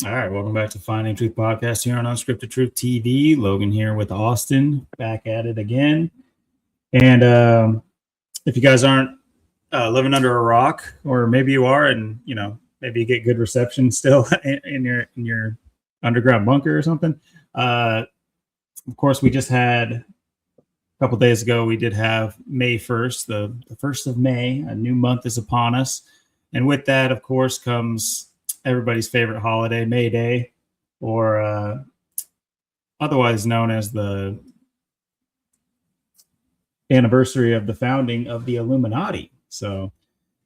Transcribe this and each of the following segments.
All right, welcome back to Finding Truth Podcast here on Unscripted Truth TV. Logan here with Austin, back at it again. And if you guys aren't living under a rock, or maybe you are, and maybe you get good reception still in your underground bunker or something. Of course, we just had a couple days ago. We did have May 1st, the 1st of May. A new month is upon us, and with that, of course, comes everybody's favorite holiday, May Day, or otherwise known as the anniversary of the founding of the Illuminati. So,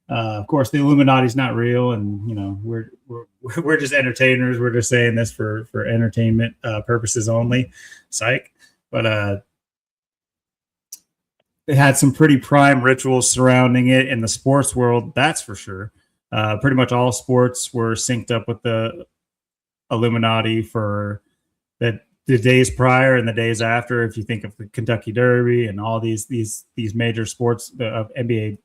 of course, the Illuminati is not real, and we're just entertainers. We're just saying this for entertainment purposes only. Psych, but they had some pretty prime rituals surrounding it in the sports world. That's for sure. Pretty much all sports were synced up with the Illuminati for the days prior and the days after. If you think of the Kentucky Derby and all these major sports of NBA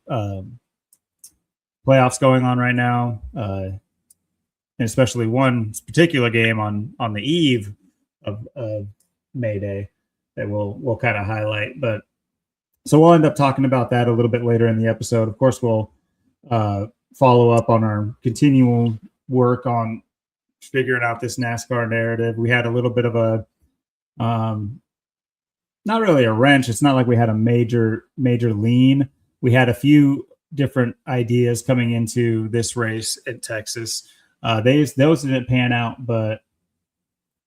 playoffs going on right now, and especially one particular game on the eve of May Day that we'll kind of highlight. But so we'll end up talking about that a little bit later in the episode. Of course, we'll follow up on our continual work on figuring out this NASCAR narrative. We had a little bit of a not really a wrench. It's not like we had a major lean. We had a few different ideas coming into this race in Texas. Those didn't pan out, but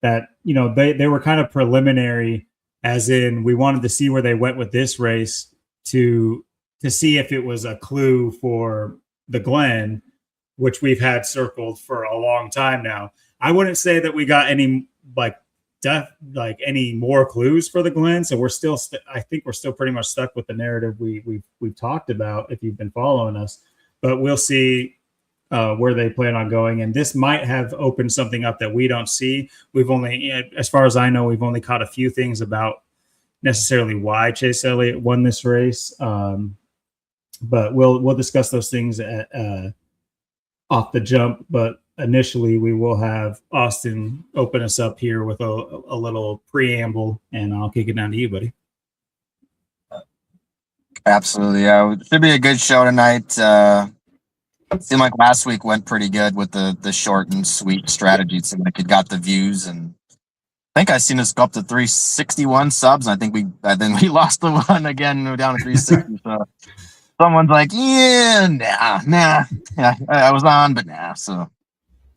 that they were kind of preliminary, as in we wanted to see where they went with this race to see if it was a clue for the Glen, which we've had circled for a long time now. I wouldn't say that we got any any more clues for the Glen, so we're still I think we're still pretty much stuck with the narrative we've talked about if you've been following us. But we'll see where they plan on going, and this might have opened something up that we don't see. We've only, as far as I know, we've only caught a few things about necessarily why Chase Elliott won this race. But we'll discuss those things off the jump. But initially, we will have Austin open us up here with a little preamble, and I'll kick it down to you, buddy. Absolutely, yeah. It should be a good show tonight. It seemed like last week went pretty good with the short and sweet strategy. It seemed like it got the views, and I think I seen us go up to 361 subs. And I think we lost the one again. We're down to 360. So someone's like, yeah, I was on, but nah. So,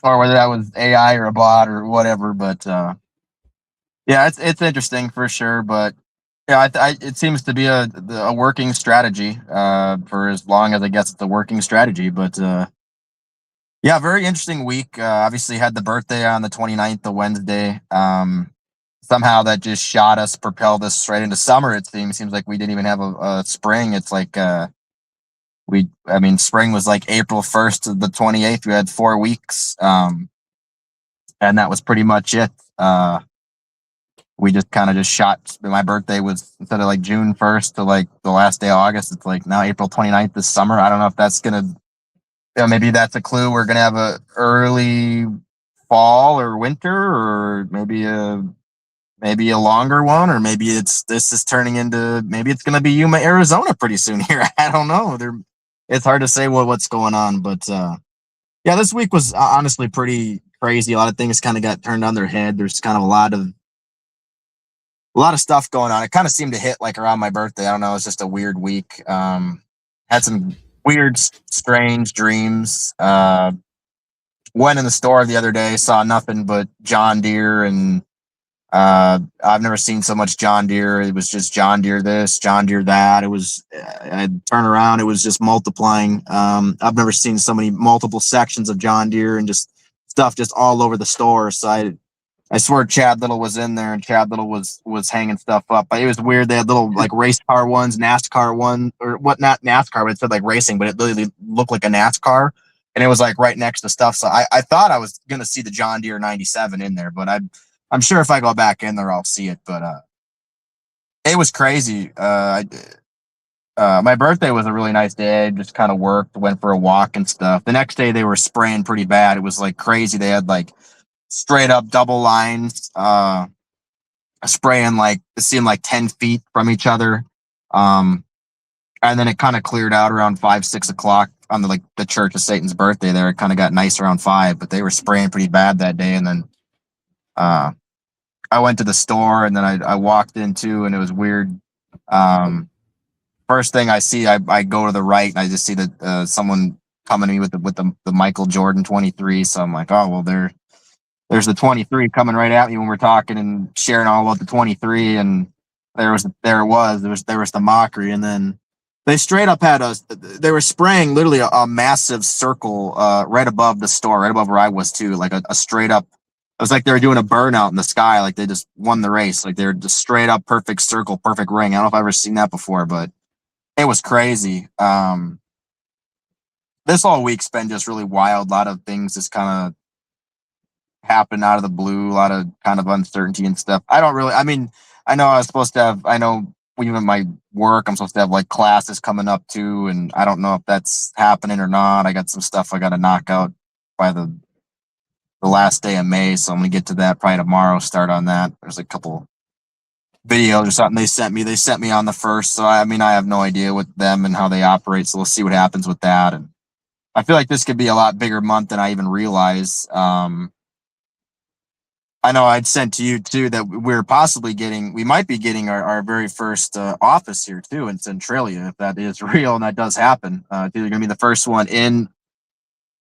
or whether that was AI or a bot or whatever, but yeah, it's interesting for sure. But yeah, it seems to be a working strategy for as long as I guess it's a working strategy. But yeah, very interesting week. Obviously had the birthday on the 29th, the Wednesday. Somehow that just propelled us straight into summer. It seems like we didn't even have a spring. It's like spring was like April 1st to the 28th. We had 4 weeks. And that was pretty much it. We just kind of just shot. My birthday was, instead of like June 1st to like the last day of August, it's like now April 29th this summer. I don't know if that's going to, maybe that's a clue. We're going to have a early fall or winter, or maybe a longer one, or maybe this is turning into, maybe it's going to be Yuma, Arizona pretty soon here. I don't know. It's hard to say what's going on, but yeah, this week was honestly pretty crazy. A lot of things kind of got turned on their head. There's kind of a lot of stuff going on. It kind of seemed to hit like around my birthday. I don't know. It's just a weird week. Had some weird, strange dreams. Went in the store the other day, saw nothing but John Deere, and I've never seen so much John Deere. It was just John Deere this, John Deere that. It was, I'd turn around, it was just multiplying. I've never seen so many multiple sections of John Deere and just stuff just all over the store. So I swear Chad Little was in there, and Chad Little was hanging stuff up. But it was weird. They had little like race car ones, NASCAR one, or what, not NASCAR, but it said like racing, but it literally looked like a NASCAR. And it was like right next to stuff. So I thought I was going to see the John Deere 97 in there, but I'm sure if I go back in there, I'll see it. But it was crazy. My birthday was a really nice day. I just kind of worked, went for a walk and stuff. The next day they were spraying pretty bad. It was like crazy. They had like straight up double lines, spraying like it seemed like 10 feet from each other. And then it kind of cleared out around 5-6 o'clock on the Church of Satan's birthday there. It kind of got nice around 5, but they were spraying pretty bad that day. And then I went to the store, and then I walked into, and it was weird. First thing I see, I go to the right, and I just see that someone coming to me with the Michael Jordan 23. So I'm like, oh well, there's the 23 coming right at me when we're talking and sharing all about the 23, and there was the mockery. And then they straight up they were spraying literally a massive circle right above the store, right above where I was too, like a straight up. It was like they were doing a burnout in the sky, like they just won the race, like they're just straight up perfect circle, perfect ring. I don't know if I've ever seen that before, but it was crazy. This whole week's been just really wild. A lot of things just kind of happen out of the blue, a lot of kind of uncertainty and stuff. I know even my work, I'm supposed to have like classes coming up too, and I don't know if that's happening or not. I got some stuff I got to knock out by the last day of May, so I'm gonna get to that probably tomorrow, start on that. There's a couple videos or something they sent me on the 1st, so I have no idea with them and how they operate, so we'll see what happens with that. And I feel like this could be a lot bigger month than I even realize. I know I'd sent to you too that we might be getting our very first office here too in Centralia, if that is real and that does happen. It's either going to be the first one in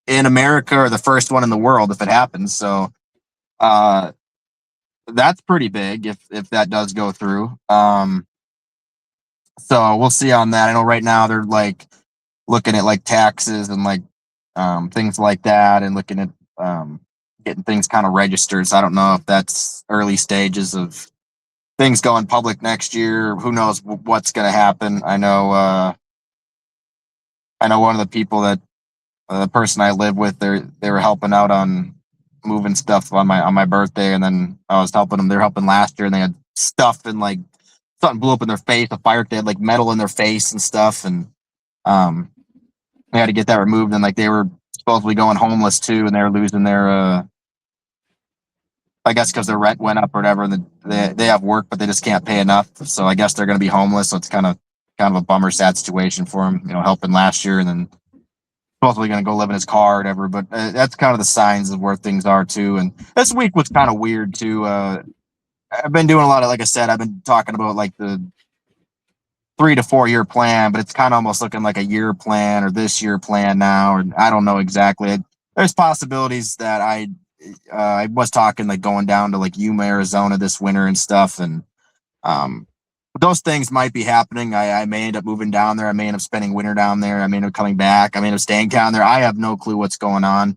America or the first one in the world if it happens. So that's pretty big if that does go through. So we'll see on that. I know right now they're like looking at like taxes and like things like that, and looking at getting things kind of registered. So I don't know if that's early stages of things going public next year. Who knows what's going to happen? I know one of the people that the person I live with, they were helping out on moving stuff on my birthday, and then I was helping them. They're helping last year, and they had stuff and like something blew up in their face. A fire, they had like metal in their face and stuff, and they had to get that removed. And like they were supposedly going homeless too, and they were losing their I guess because their rent went up or whatever, and they have work, but they just can't pay enough. So I guess they're going to be homeless. So it's kind of a bummer, sad situation for him. Helping last year, and then supposedly going to go live in his car or whatever. But that's kind of the signs of where things are too. And this week was kind of weird too. I've been doing a lot of, like I said, I've been talking about like the 3 to 4 year plan, but it's kind of almost looking like a year plan or this year plan now, or I don't know exactly. There's possibilities that I was talking like going down to like Yuma, Arizona this winter and stuff, and those things might be happening. I may end up moving down there. I may end up spending winter down there. I may end up coming back. I may end up staying down there. I have no clue what's going on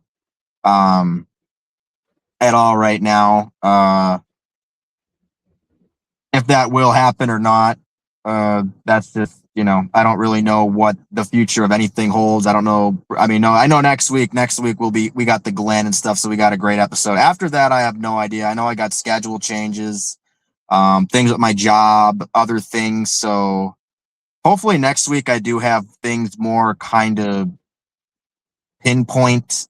at all right now. If that will happen or not, that's just, I don't really know what the future of anything holds. I don't know. I know next week we got the Glenn and stuff, so we got a great episode. After that, I have no idea. I know I got schedule changes, things with my job, other things. So hopefully next week I do have things more kind of pinpoint.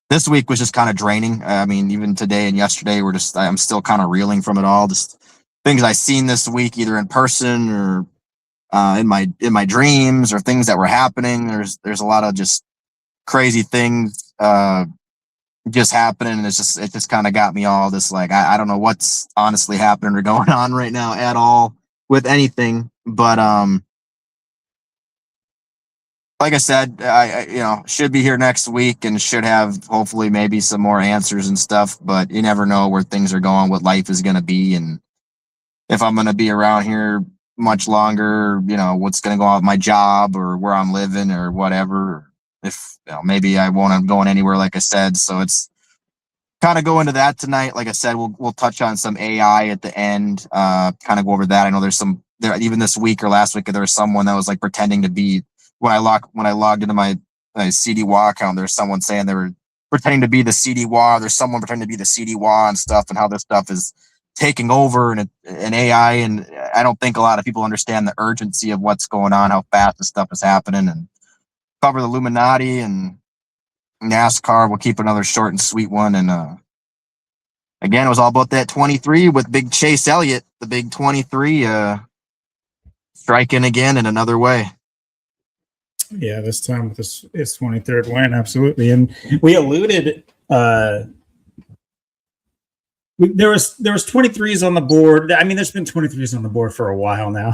This week was just kind of draining. Even today and yesterday I'm still kind of reeling from it all. Just things I seen this week, either in person or in my dreams, or things that were happening. There's a lot of just crazy things just happening, and it just kind of got me all this like I don't know what's honestly happening or going on right now at all with anything. But like I said, I should be here next week and should have hopefully maybe some more answers and stuff. But you never know where things are going, what life is going to be, and if I'm going to be around here much longer, what's going to go on with my job or where I'm living or whatever. If maybe I won't end up going anywhere, like I said. So it's kind of go into that tonight. Like I said, we'll touch on some AI at the end, kind of go over that. I know there even this week or last week, there was someone that was like pretending to be, when I logged into my CDWA account, there's someone saying they were pretending to be the CDWA. There's someone pretending to be the CDWA and stuff, and how this stuff is taking over and AI. And I don't think a lot of people understand the urgency of what's going on, how fast this stuff is happening. And cover the Illuminati and NASCAR. We'll keep another short and sweet one. And again, it was all about that 23 with big Chase Elliott, the big 23, striking again in another way. Yeah, this time with his 23rd win, absolutely. And we alluded there was 23s on the board. I mean, there's been 23s on the board for a while now.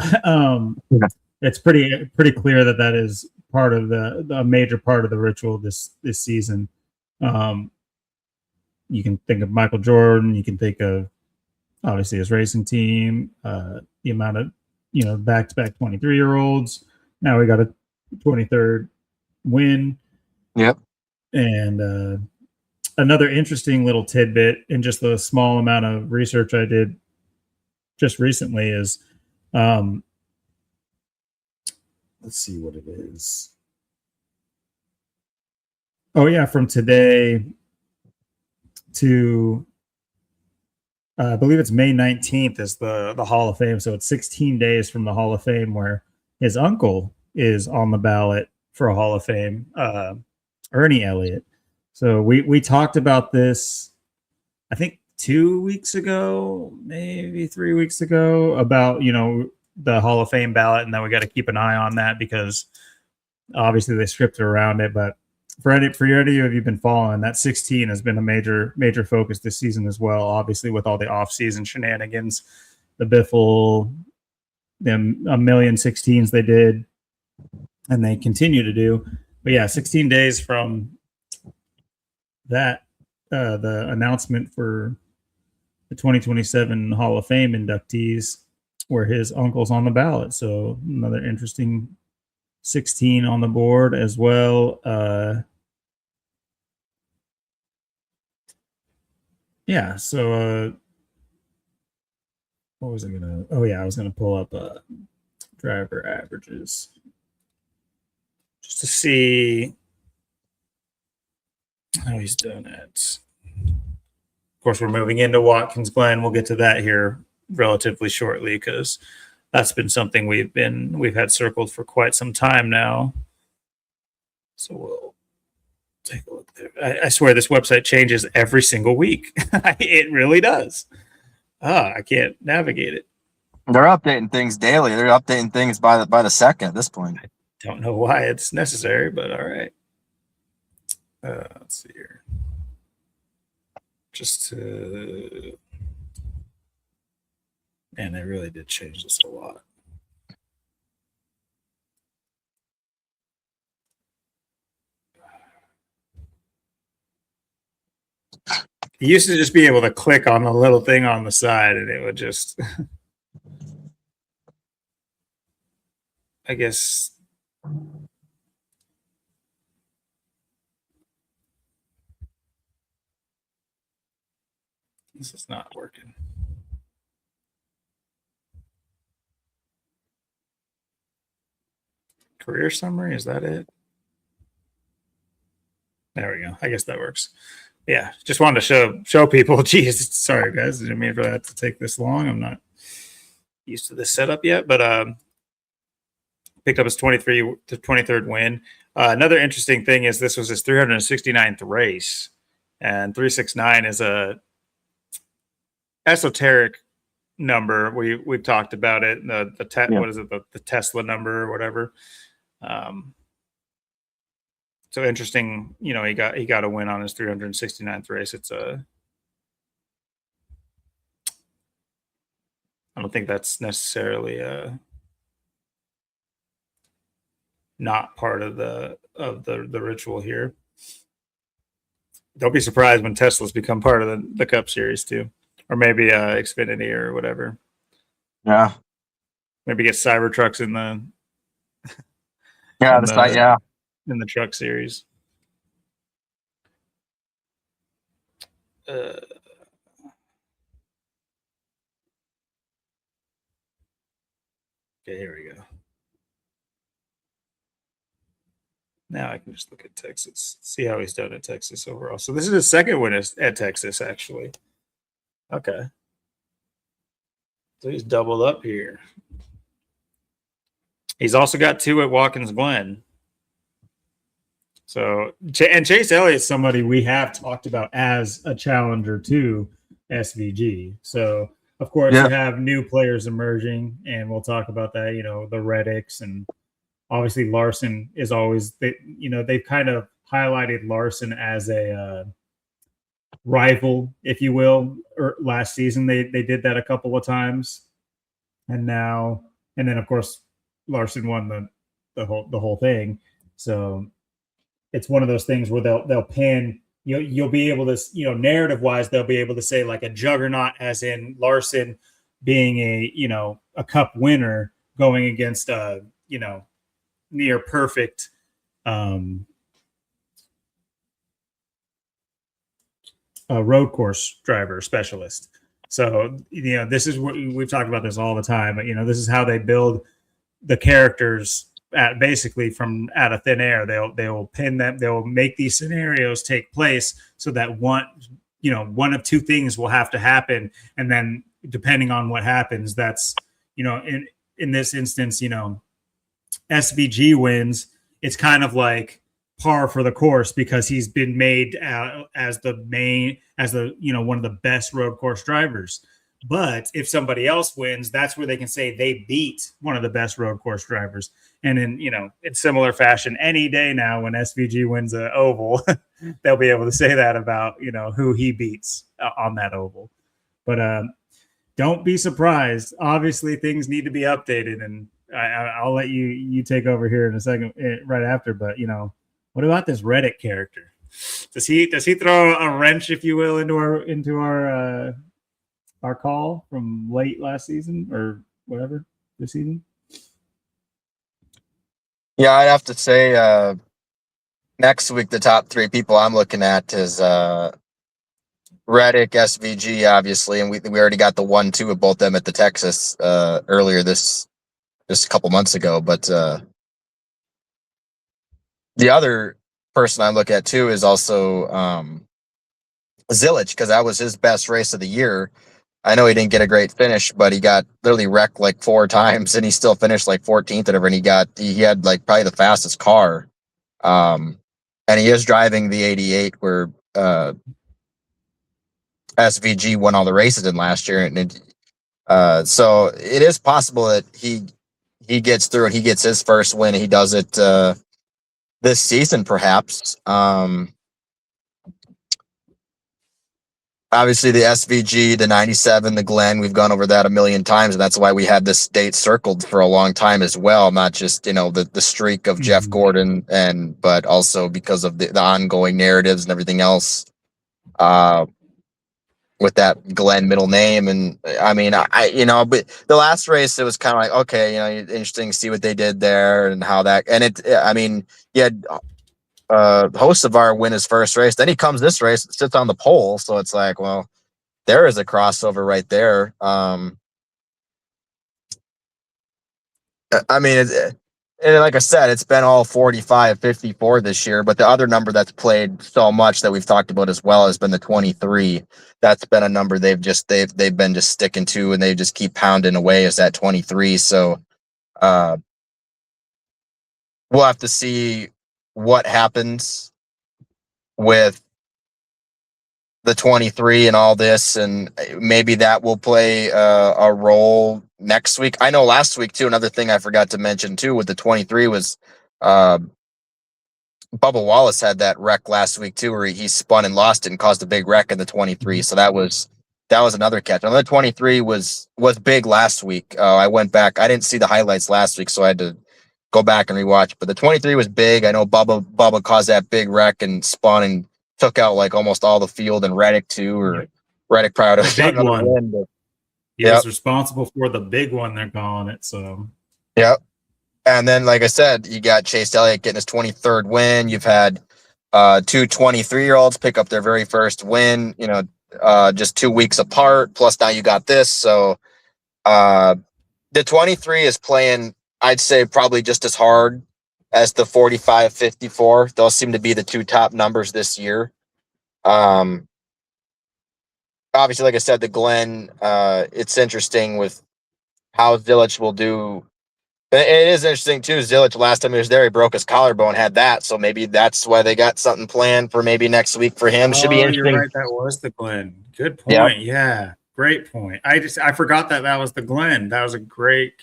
It's pretty clear that is part of the major part of the ritual this season. You can think of Michael Jordan. You can think of obviously his racing team. The amount of back-to-back 23-year-olds. Now we got a 23rd win. Yep. And another interesting little tidbit in just the small amount of research I did just recently is, let's see what it is. Oh yeah, from today to I believe it's May 19th is the Hall of Fame. So it's 16 days from the Hall of Fame where his uncle is on the ballot for a Hall of Fame, Ernie Elliott. So we talked about this, I think 2 weeks ago, maybe 3 weeks ago, about the Hall of Fame ballot, and then we got to keep an eye on that because obviously they scripted around it. But for any of you who've been following, that 16 has been a major focus this season as well. Obviously, with all the off-season shenanigans, the Biffle, them a million 16s they did, and they continue to do. But yeah, 16 days from that, the announcement for the 2027 Hall of Fame inductees, where his uncle's on the ballot. So another interesting 16 on the board as well. Yeah, so what was I gonna? Oh yeah, I was gonna pull up driver averages just to see how he's done it. Of course, we're moving into Watkins Glen. We'll get to that here relatively shortly because that's been something we've had circled for quite some time now. So we'll take a look there. I swear this website changes every single week. It really does. I can't navigate it. They're updating things daily. They're updating things by the second at this point. I don't know why it's necessary, but all right. Let's see here. Just to... Man, they really did change this a lot. You used to just be able to click on the little thing on the side and it would just... I guess... This is not working. Career summary, is that it? There we go. I guess that works. Yeah, just wanted to show people. Geez, sorry guys, I didn't mean for that to take this long. I'm not used to this setup yet, but picked up his 23rd win. Another interesting thing is this was his 369th race, and 369 is a esoteric number. We've talked about it. What is it? The Tesla number or whatever. So interesting. He got a win on his 369th race. It's I don't think that's necessarily not part of the ritual here. Don't be surprised when Teslas become part of the Cup Series too. Or maybe Xfinity or whatever. Yeah. Maybe get Cybertrucks in the in the Truck Series. Okay, here we go. Now I can just look at Texas, see how he's done at Texas overall. So this is his second win at Texas, actually. Okay. So he's doubled up here. He's also got 2 at Watkins Glen. So, and Chase Elliott is somebody we have talked about as a challenger too. SVG. So of course you have new players emerging, and we'll talk about that. The Reddicks, and obviously Larson is always they've kind of highlighted Larson as a rival, if you will. Last season they did that a couple of times, and then of course Larson won the whole thing. So it's one of those things where they'll pin. You'll be able to, narrative wise, they'll be able to say like a juggernaut, as in Larson being a cup winner going against a near perfect road course driver specialist. So this is what we've talked about this all the time, but this is how they build the characters basically from out of thin air. They'll pin them. They'll make these scenarios take place so that one of two things will have to happen, and then depending on what happens, that's in this instance, SVG wins. It's kind of like par for the course because he's been made as the one of the best road course drivers. But if somebody else wins, that's where they can say they beat one of the best road course drivers. And in similar fashion, any day now when SVG wins an oval, they'll be able to say that about who he beats on that oval. But don't be surprised. Obviously, things need to be updated, and I'll let you take over here in a second, right after. But what about this Reddick character? Does he throw a wrench, if you will, into our call from late last season or whatever this season? Yeah, I'd have to say next week the top three people I'm looking at is Reddick, SVG, obviously, and we already got the 1-2 of both them at the Texas earlier just a couple months ago. But the other person I look at too is also Zilich, because that was his best race of the year. I know he didn't get a great finish, but he got literally wrecked like 4 times, and he still finished like 14th or whatever. And he had like probably the fastest car, and he is driving the 88 where SVG won all the races in last year, and so it is possible that he gets through and he gets his first win. And he does it this season, perhaps. Obviously, the SVG, the 97, the Glen, we've gone over that a million times, and that's why we had this date circled for a long time as well. Not just the streak of Jeff Gordon, but also because of the ongoing narratives and everything else with that Glen middle name. And I mean, but the last race, it was kind of like, okay, interesting to see what they did there and how that. And he had host of our win his first race. Then he comes this race, sits on the pole. So it's like, well, there is a crossover right there. And like I said, it's been all 45, 54 this year. But the other number that's played so much that we've talked about as well has been the 23. That's been a number they've been just sticking to, and they just keep pounding away is that 23. So we'll have to see what happens with the 23 and all this, and maybe that will play a role next week. I know last week too, another thing I forgot to mention too with the 23 was Bubba Wallace had that wreck last week too, where he spun and lost it and caused a big wreck in the 23. So that was another catch. Another 23 was big last week. I went back, I didn't see the highlights last week, so I had to go back and rewatch. But the 23 was big. I know Bubba caused that big wreck and spun and took out like almost all the field, and Reddick too, or Reddick proud of big one. Win, but, he was responsible for the big one, they're calling it. So and then like I said, you got Chase Elliott getting his 23rd win. You've had 2 23-year-olds pick up their very first win, just 2 weeks apart. Plus now you got this. So the 23 is playing, I'd say, probably just as hard as the 45, 54. Those seem to be the 2 top numbers this year. Obviously, like I said, the Glen, it's interesting with how Zilich will do It is interesting too. Zilich, last time he was there, he broke his collarbone, had that. So maybe that's why they got something planned for maybe next week for him. Should be Oh, you're interesting. right. That was the Glen. Good Yeah. point. Yeah. Great point. I forgot that was the Glen. That was a great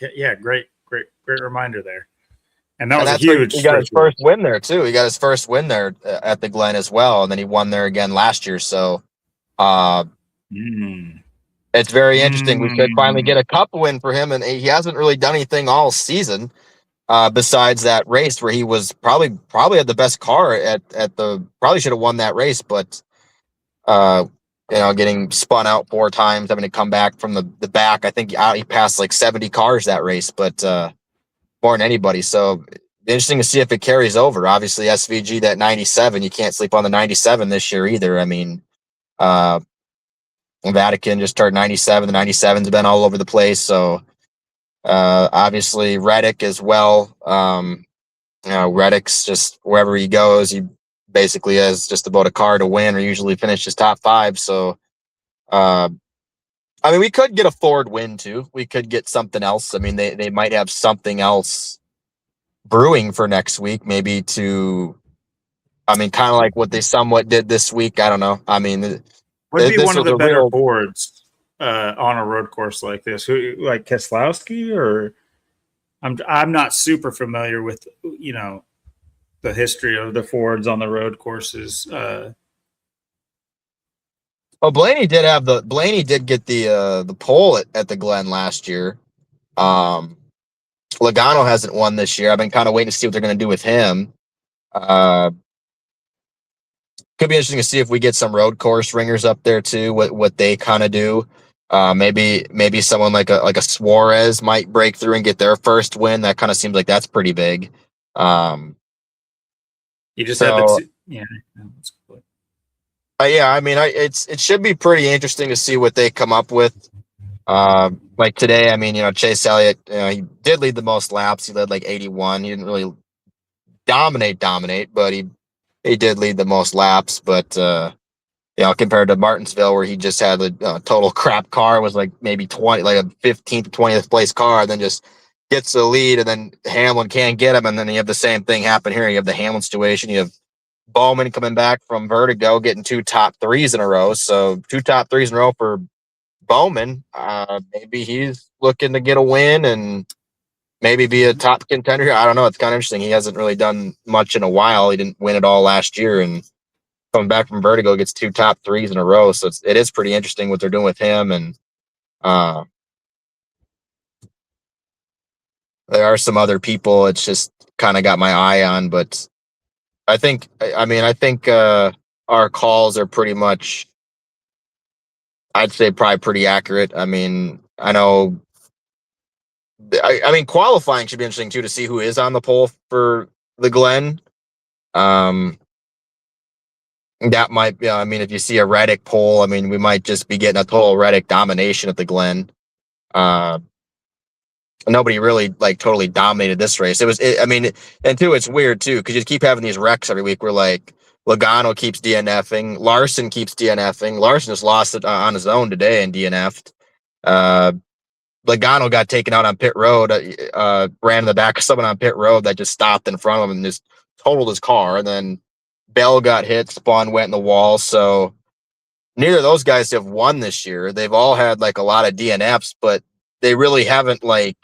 reminder there. And that And was a that's where he huge got his stretch. first win there too. He got his first win there at the Glen as well, and then he won there again last year. So it's very interesting. We could finally get a cup win for him, and he hasn't really done anything all season besides that race where he was probably had the best car at the probably should have won that race, but getting spun out 4 times, having to come back from the back. I think he passed like 70 cars that race, but more than anybody. So interesting to see if it carries over. Obviously, SVG, that 97, you can't sleep on the 97 this year either. I mean, Vatican just turned 97. The 97's been all over the place. So obviously, Reddick as well. Reddick's just wherever he goes, he basically has just about a car to win or usually finishes top 5. So, I mean, we could get a Ford win too. We could get something else. I mean, they might have something else brewing for next week, maybe kind of like what they somewhat did this week. I don't know. I mean, would be this one of was the a better real Fords on a road course like this. Who, like Keselowski, or I'm not super familiar with the history of the Fords on the road courses. Well, Blaney did get the pole at the Glen last year. Logano hasn't won this year. I've been kind of waiting to see what they're going to do with him. Could be interesting to see if we get some road course ringers up there too. What they kind of do. Maybe someone like a Suarez might break through and get their first win. That kind of seems like that's pretty big. You just had So the yeah. yeah, I mean, it should be pretty interesting to see what they come up with. Like today, I mean, Chase Elliott, he did lead the most laps. He led like 81. He didn't really dominate, but he did lead the most laps. But compared to Martinsville, where he just had a total crap car, was like maybe 20, like a 15th to 20th place car, then just gets the lead, and then Hamlin can't get him, and then you have the same thing happen here. You have the Hamlin situation. You have Bowman coming back from Vertigo, getting 2 top 3s in a row. So 2 top 3s in a row for Bowman. Maybe he's looking to get a win and maybe be a top contender. I don't know. It's kind of interesting. He hasn't really done much in a while. He didn't win it all last year, and coming back from Vertigo gets 2 top 3s in a row. So it is pretty interesting what they're doing with him. And there are some other people it's just kind of got my eye on, but I think our calls are pretty much, I'd say probably pretty accurate. I mean, I know. I mean, qualifying should be interesting too to see who is on the pole for the Glen. That might be. I mean, if you see a Reddick pole, I mean, we might just be getting a total Reddick domination at the Glen. Nobody really like totally dominated this race. I mean, and two, it's weird too because you keep having these wrecks every week. Where like Logano keeps DNFing, Larson keeps DNFing. Larson just lost it on his own today and DNF'd. Logano got taken out on pit road, ran in the back of someone on pit road that just stopped in front of him and just totaled his car. And then Bell got hit, Spawn went in the wall. So neither of those guys have won this year. They've all had like a lot of DNFs, but they really haven't like.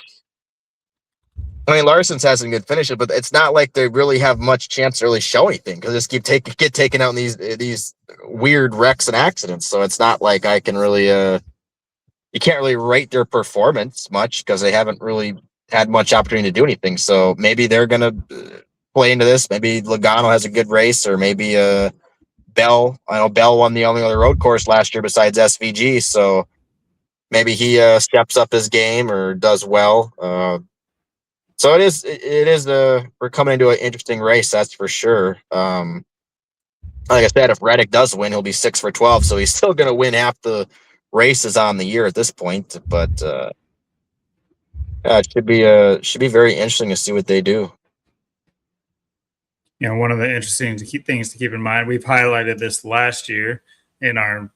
I mean, Larson's has some good finishes, but it's not like they really have much chance to really show anything because just get taken out in these weird wrecks and accidents. So it's not like I can really you can't really rate their performance much because they haven't really had much opportunity to do anything. So maybe they're gonna play into this. Maybe Logano has a good race, or maybe Bell. I know Bell won the only other road course last year besides SVG, so maybe he steps up his game or does well. So it is we're coming into an interesting race, that's for sure. Like I said, if Reddick does win, he'll be 6 for 12, so he's still going to win half the races on the year at this point. But it should be very interesting to see what they do. One of the interesting things to keep in mind, we've highlighted this last year in our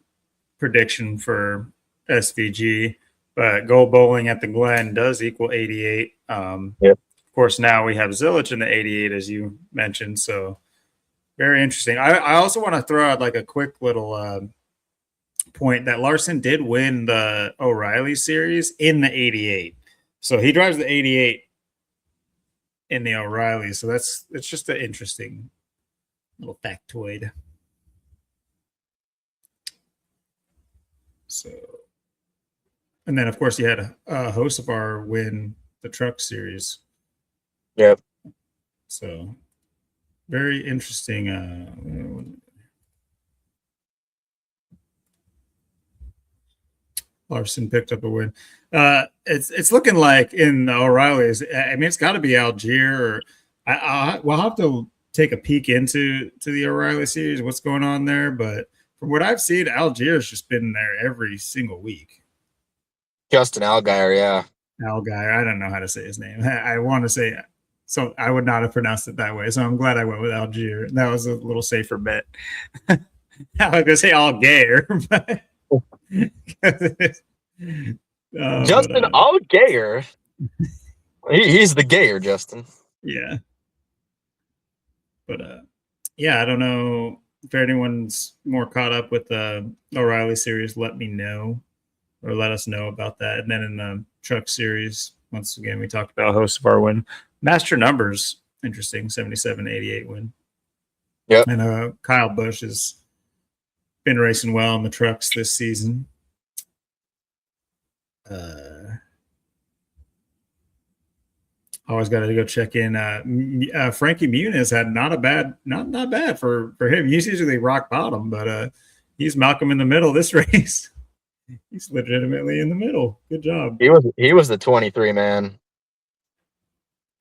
prediction for SVG. But gold bowling at the Glen does equal 88. Yep. Of course, now we have Zilich in the 88, as you mentioned. So very interesting. I also want to throw out like a quick little point that Larson did win the O'Reilly series in the 88. So he drives the 88 in the O'Reilly. So it's just an interesting little factoid. So, and then of course you had a host of our win the truck series. Yep. So very interesting. Larson picked up a win. It's looking like in the O'Reilly's. I mean, it's got to be Algier. Or we'll have to take a peek into the O'Reilly series. What's going on there? But from what I've seen, Algier's just been there every single week. Justin Allgaier, yeah. Allgaier. I don't know how to say his name. I want to say so. I would not have pronounced it that way. So I'm glad I went with Algier. That was a little safer bet. I was gonna say Allgaier, but. Justin Allgaier. He's the gayer, Justin. Yeah. But yeah, I don't know if anyone's more caught up with the O'Reilly series. Let me know or let us know about that. And then in the truck series, once again, we talked about host of our win. Master numbers, interesting, 77-88 win. Yep. And Kyle Busch has been racing well in the trucks this season. Always got to go check in. Frankie Muniz had not bad for him. He's usually rock bottom, but he's Malcolm in the middle this race. He's legitimately in the middle. Good job. He was the 23 man.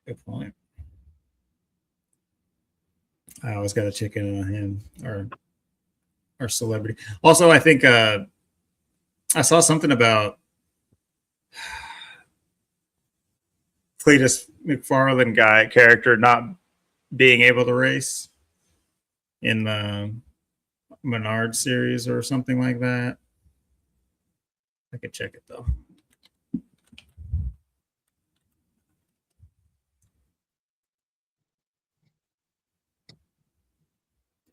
Good point. I always got to check in on him, our celebrity. Also, I think I saw something about Cletus McFarlane character not being able to race in the Menard series or something like that. I could check it though.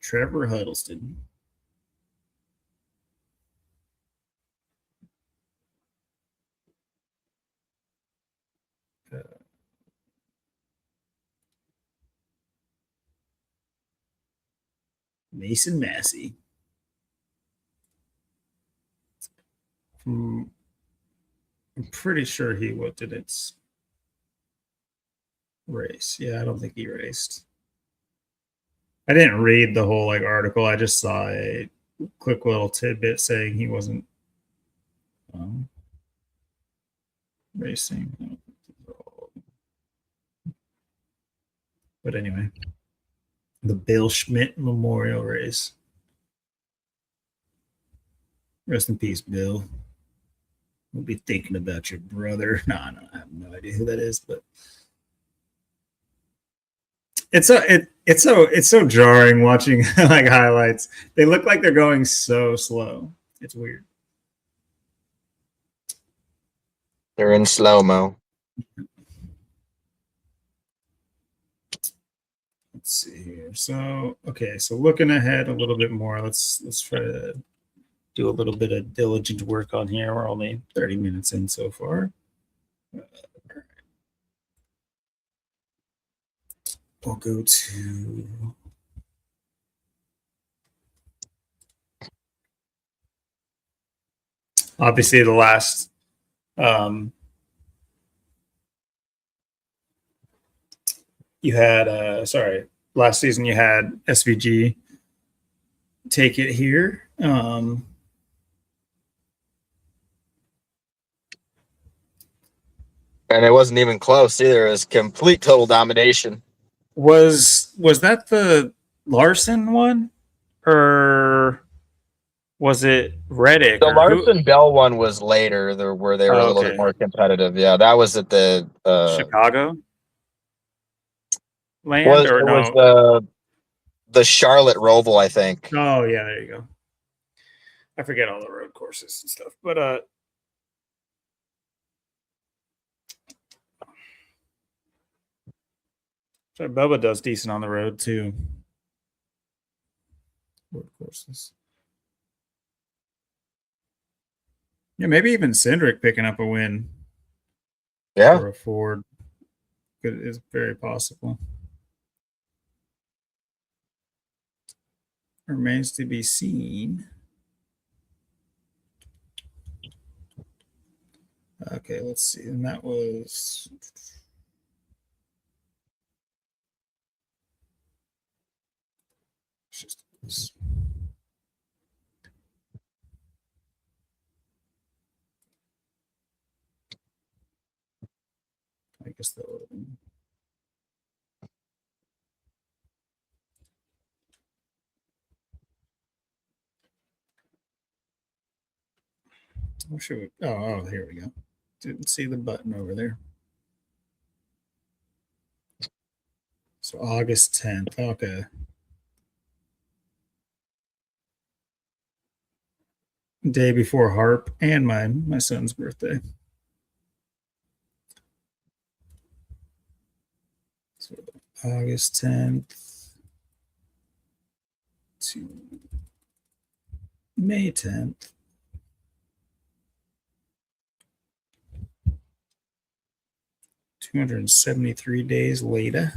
Trevor Huddleston. Mason Massey. I'm pretty sure he did its race. Yeah, I don't think he raced. I didn't read the whole article. I just saw a quick little tidbit saying he wasn't racing. But anyway, the Bill Schmidt Memorial Race. Rest in peace, Bill. We'll be thinking about your brother. No, I have no idea who that is, but it's so jarring watching highlights. They look like they're going so slow. It's weird. They're in slow-mo. Let's see here. So looking ahead a little bit more, let's try to do a little bit of diligent work on here. We're only 30 minutes in so far. We'll go to obviously the last you had last season you had SVG take it here. And it wasn't even close either. It was complete total domination. Was that the Larson one, or was it Reddick? The Larson Bell one was later, where they were a little bit more competitive. Yeah, that was at the Chicago land, it was the Charlotte Roval, I think. Oh yeah, there you go. I forget all the road courses and stuff, but So Bubba does decent on the road too. Road courses. Yeah, maybe even Cindric picking up a win. Yeah. For a Ford. It is very possible. Remains to be seen. Okay, let's see. And that was just this. I guess that would have been. What should we? Oh, here we go. Didn't see the button over there. So August 10th. Okay. Day before Harp and my son's birthday. So August 10th to May 10th. $273 days later.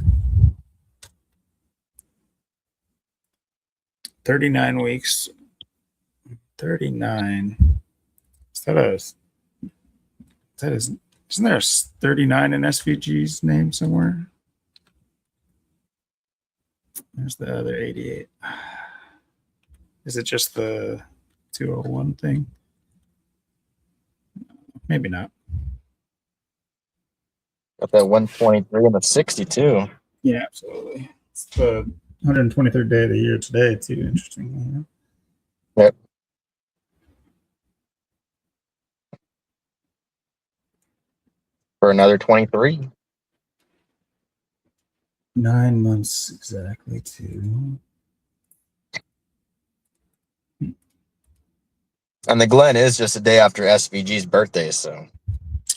39 weeks. 39. Isn't there a 39 in SVG's name somewhere? There's the other 88. Is it just the 201 thing? Maybe not. Got that 123 and the 62. Yeah, absolutely. It's the 123rd day of the year today, too. Interesting. Yep. For another 23. 9 months exactly, too. And the Glen is just a day after SVG's birthday, so.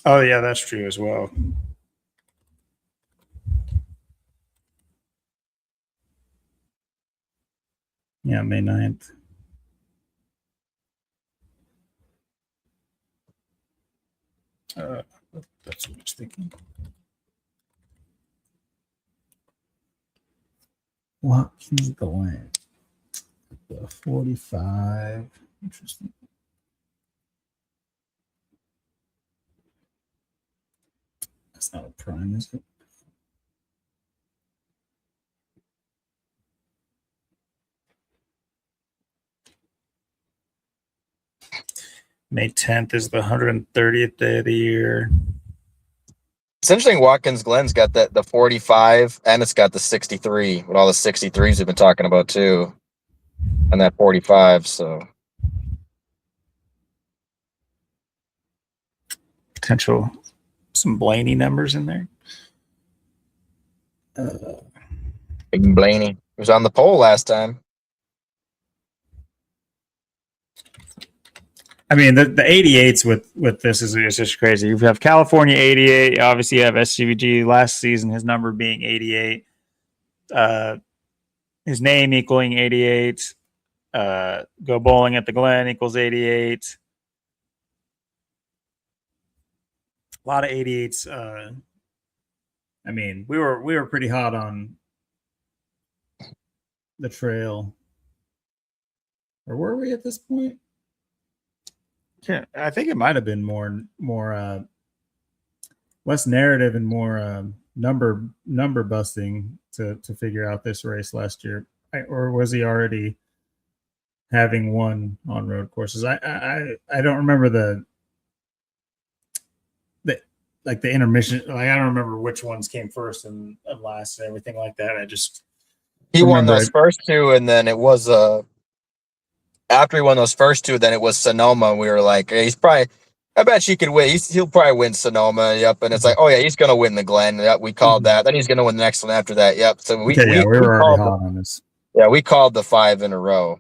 Oh, yeah, that's true as well. Yeah, May 9th. That's what I was thinking. Watkins Glen. The 45. Interesting. That's not a prime, is it? May 10th is the 130th day of the year. It's interesting. Watkins Glen's got the 45 and it's got the 63 with all the 63s we've been talking about too, and that 45. So Potential some Blaney numbers in there. Big Blaney was on the pole last time. I mean, the 88s with this is just crazy. You have California 88. Obviously, you have SCVG last season, his number being 88. His name equaling 88. Go bowling at the Glen equals 88. A lot of 88s. I mean, we were pretty hot on the trail. Or were we at this point? Yeah, I think it might have been more less narrative and more number busting to figure out this race last year. Or was he already having won on road courses? I don't remember the intermission. Like, I don't remember which ones came first and last and everything like that. I just He won those first two, and then it was after he won those first two, then it was Sonoma. And we were like, hey, he's probably. I bet she could win. He'll probably win Sonoma. Yep. And it's like, oh yeah, he's gonna win the Glen. Yep, we called that. Then he's gonna win the next one after that. Yep. So we were already hot on this. Yeah, we called the 5 in a row.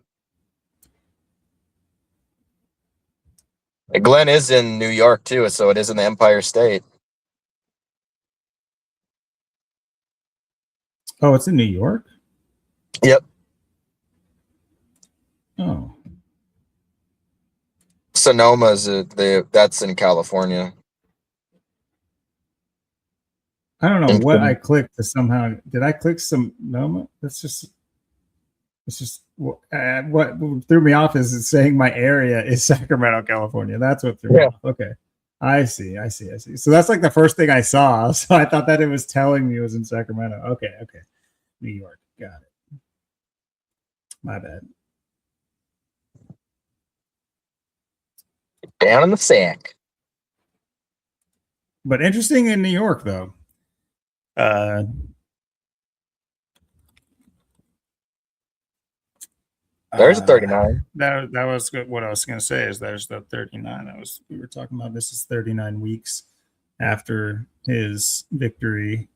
The Glen is in New York too, so it is in the Empire State. Oh, it's in New York? Yep. Oh. Sonoma's that's in California. I don't know And what I clicked to somehow. Did I click Sonoma? It's just what threw me off is saying my area is Sacramento, California. That's what threw me off. Okay. I see. So that's like the first thing I saw. So I thought that it was telling me it was in Sacramento. Okay. New York. Got it. My bad. down in the sack. But interesting in New York, though. There's a 39. That was what I was going to say. Is there's the 39? We were talking about. This is 39 weeks after his victory,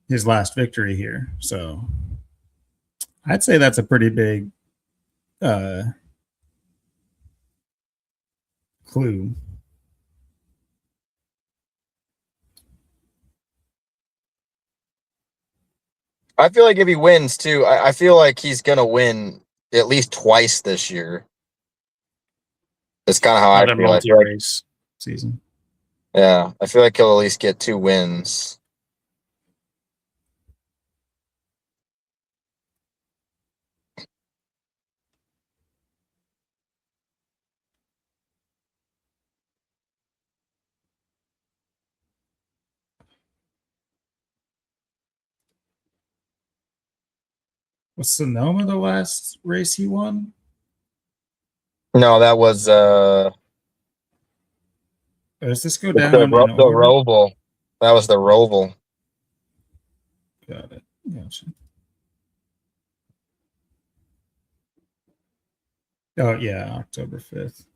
his last victory here. So I'd say that's a pretty big clue. I feel like if he wins too, I feel like he's gonna win at least twice this year. That's kind of how I feel. Multi-race season. Yeah, I feel like he'll at least get 2 wins. Was Sonoma the last race he won? No, that was does this go down the in order? Roval. That was the Roval. Got it. Gotcha. Oh yeah, October 5th.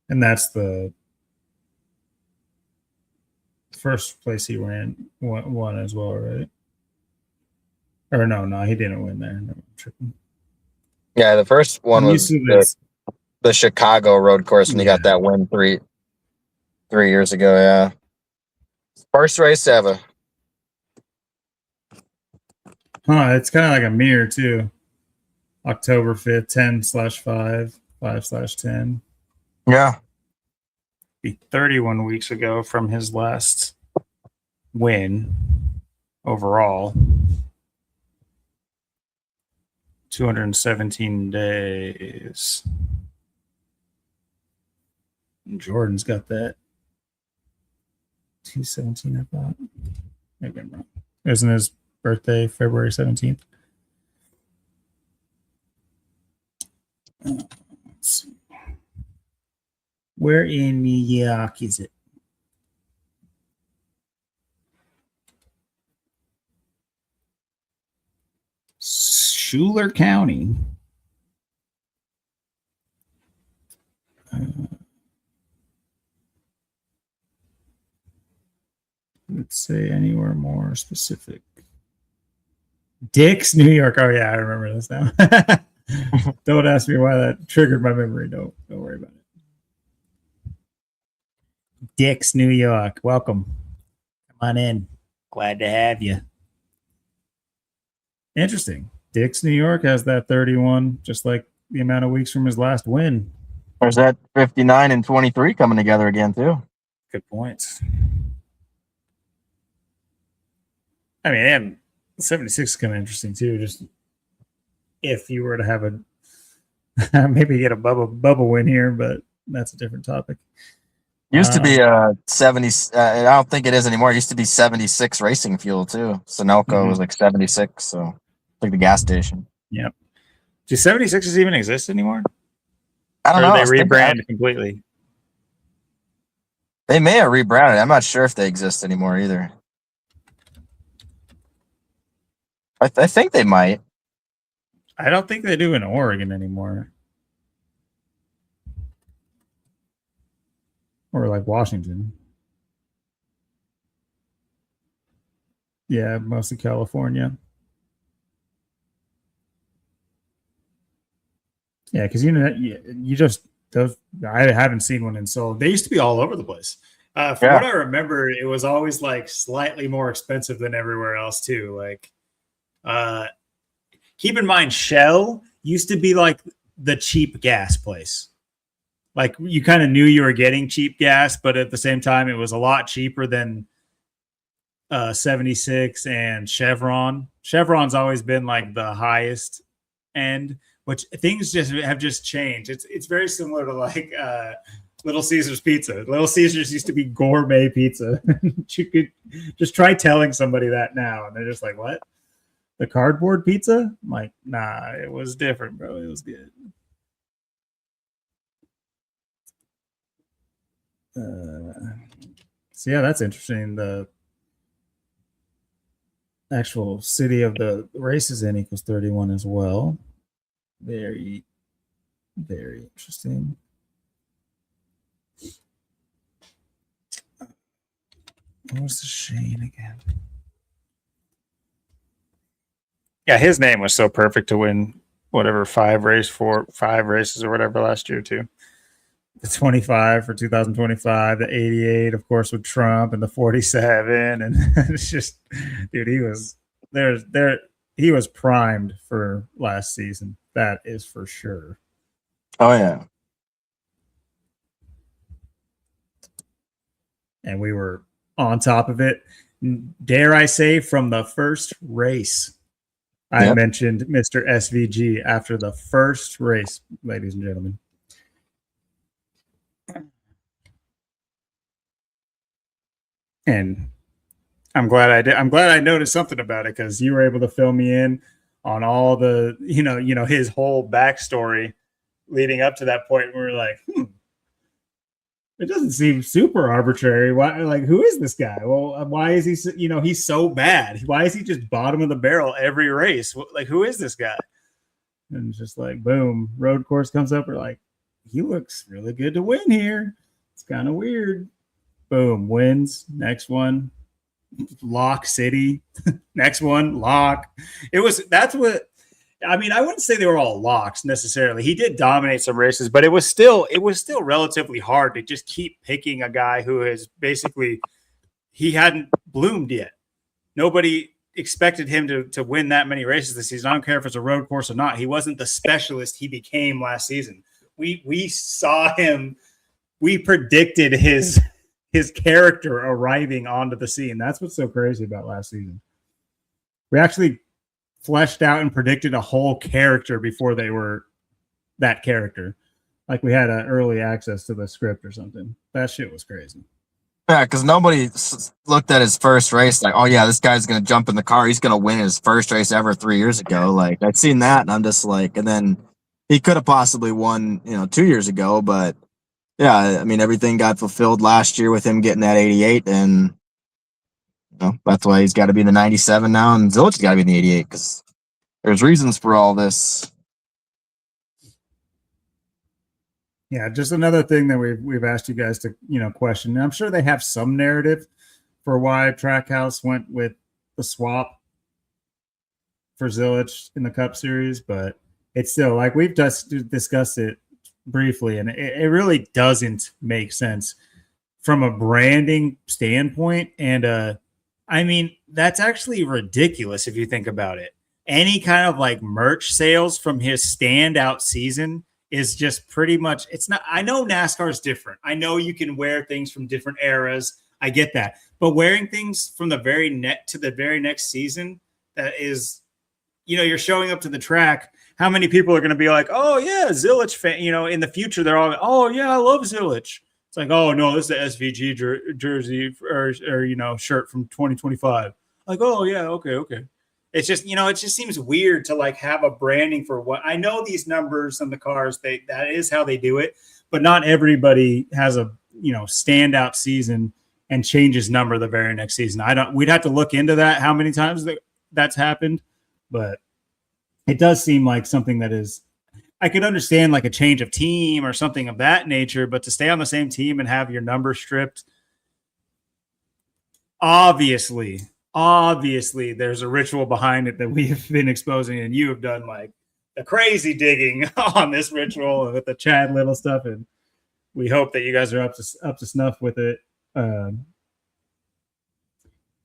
And that's the first place he won as well, right? Or no, he didn't win there. No, I'm tripping. Yeah, the first one was the Chicago road course when he got that win 3 years ago. Yeah, first race ever. Huh? It's kind of like a mirror too. October 5th, 10/5, 5/10. Yeah. Be 31 weeks ago from his last win overall. 217 days. Jordan's got that. 217, I thought. Maybe I'm wrong. Isn't his birthday February 17th? Let's see. Where in New York is it? Schuyler County. Let's say anywhere more specific. Dix, New York. Oh yeah, I remember this now. Don't ask me why that triggered my memory. Don't worry about it. Dix, New York. Welcome. Come on in. Glad to have you. Interesting. Dix, New York has that 31, just like the amount of weeks from his last win. There's that 59 and 23 coming together again too. Good points. I mean, and 76 is kind of interesting too. Just if you were to have a maybe get a bubble win here, but that's a different topic. Used to be 70. I don't think it is anymore. It used to be 76 racing fuel too. Sunoco was like 76, so like the gas station. Yep. Do 76s even exist anymore? I don't know. They rebranded completely. They may have rebranded. I'm not sure if they exist anymore either. I think they might. I don't think they do in Oregon anymore. Or like Washington. Yeah, mostly California. Yeah, Yeah, because you just those. I haven't seen one in so. They used to be all over the place. From what I remember, it was always like slightly more expensive than everywhere else too. Like, keep in mind, Shell used to be like the cheap gas place. Like you kind of knew you were getting cheap gas, but at the same time, it was a lot cheaper than 76 and Chevron. Chevron's always been like the highest end, which things have changed. It's very similar to like Little Caesars pizza. Little Caesars used to be gourmet pizza. You could just try telling somebody that now, and they're just like, "What? The cardboard pizza?" I'm like, nah, it was different, bro. It was good. So yeah, that's interesting. The actual city of the races in equals 31 as well. Very, very interesting. What was the Shane again? Yeah, his name was so perfect to win whatever 5 races or whatever last year too. The 25 for 2025, the 88, of course, with Trump, and the 47, and it's just, dude, he was there. He was primed for last season. That is for sure. Oh yeah. And we were on top of it. Dare I say, from the first race, I mentioned Mr. SVG after the first race, ladies and gentlemen. And I'm glad I did. I'm glad I noticed something about it because you were able to fill me in on all the, his whole backstory leading up to that point. Where we're like, it doesn't seem super arbitrary. Why? Like, who is this guy? Well, why is he? He's so bad. Why is he just bottom of the barrel every race? Like, who is this guy? And it's just like, boom, road course comes up. We're like, he looks really good to win here. It's kind of weird. Boom, wins. Next one, Lock City. Next one, Lock. That's what. I mean, I wouldn't say they were all locks necessarily. He did dominate some races, but it was still relatively hard to just keep picking a guy who is basically, he hadn't bloomed yet. Nobody expected him to win that many races this season. I don't care if it's a road course or not. He wasn't the specialist he became last season. We saw him. We predicted his character arriving onto the scene. That's what's so crazy about last season. We actually fleshed out and predicted a whole character before they were that character. Like we had an early access to the script or something. That shit was crazy. Yeah, because nobody looked at his first race like, oh yeah, this guy's gonna jump in the car. He's gonna win his first race ever 3 years ago. Like I'd seen that, and I'm just like, and then he could have possibly won, 2 years ago, but yeah, I mean everything got fulfilled last year with him getting that 88, and that's why he's got to be in the 97 now, and Zilic's got to be in the 88 because there's reasons for all this. Yeah, just another thing that we've asked you guys to question. And I'm sure they have some narrative for why Trackhouse went with the swap for Zilich in the Cup Series, but it's still like we've just discussed it briefly, and it really doesn't make sense from a branding standpoint. And I mean, that's actually ridiculous if you think about it. Any kind of like merch sales from his standout season is just pretty much, it's not, I know NASCAR is different. I know you can wear things from different eras. I get that. But wearing things from the very next season, that is, you're showing up to the track. How many people are going to be like, oh yeah, Zilich fan, in the future, they're all, oh yeah, I love Zilich. It's like, oh no, this is the SVG jersey or shirt from 2025. Like, oh yeah, okay. It's just, it just seems weird to like have a branding for what I know these numbers on the cars, that is how they do it, but not everybody has a, standout season and changes number the very next season. We'd have to look into that, how many times that's happened, but it does seem like something that is, I could understand like a change of team or something of that nature, but to stay on the same team and have your number stripped, obviously there's a ritual behind it that we have been exposing, and you have done like a crazy digging on this ritual with the Chad Little stuff, and we hope that you guys are up to snuff with it,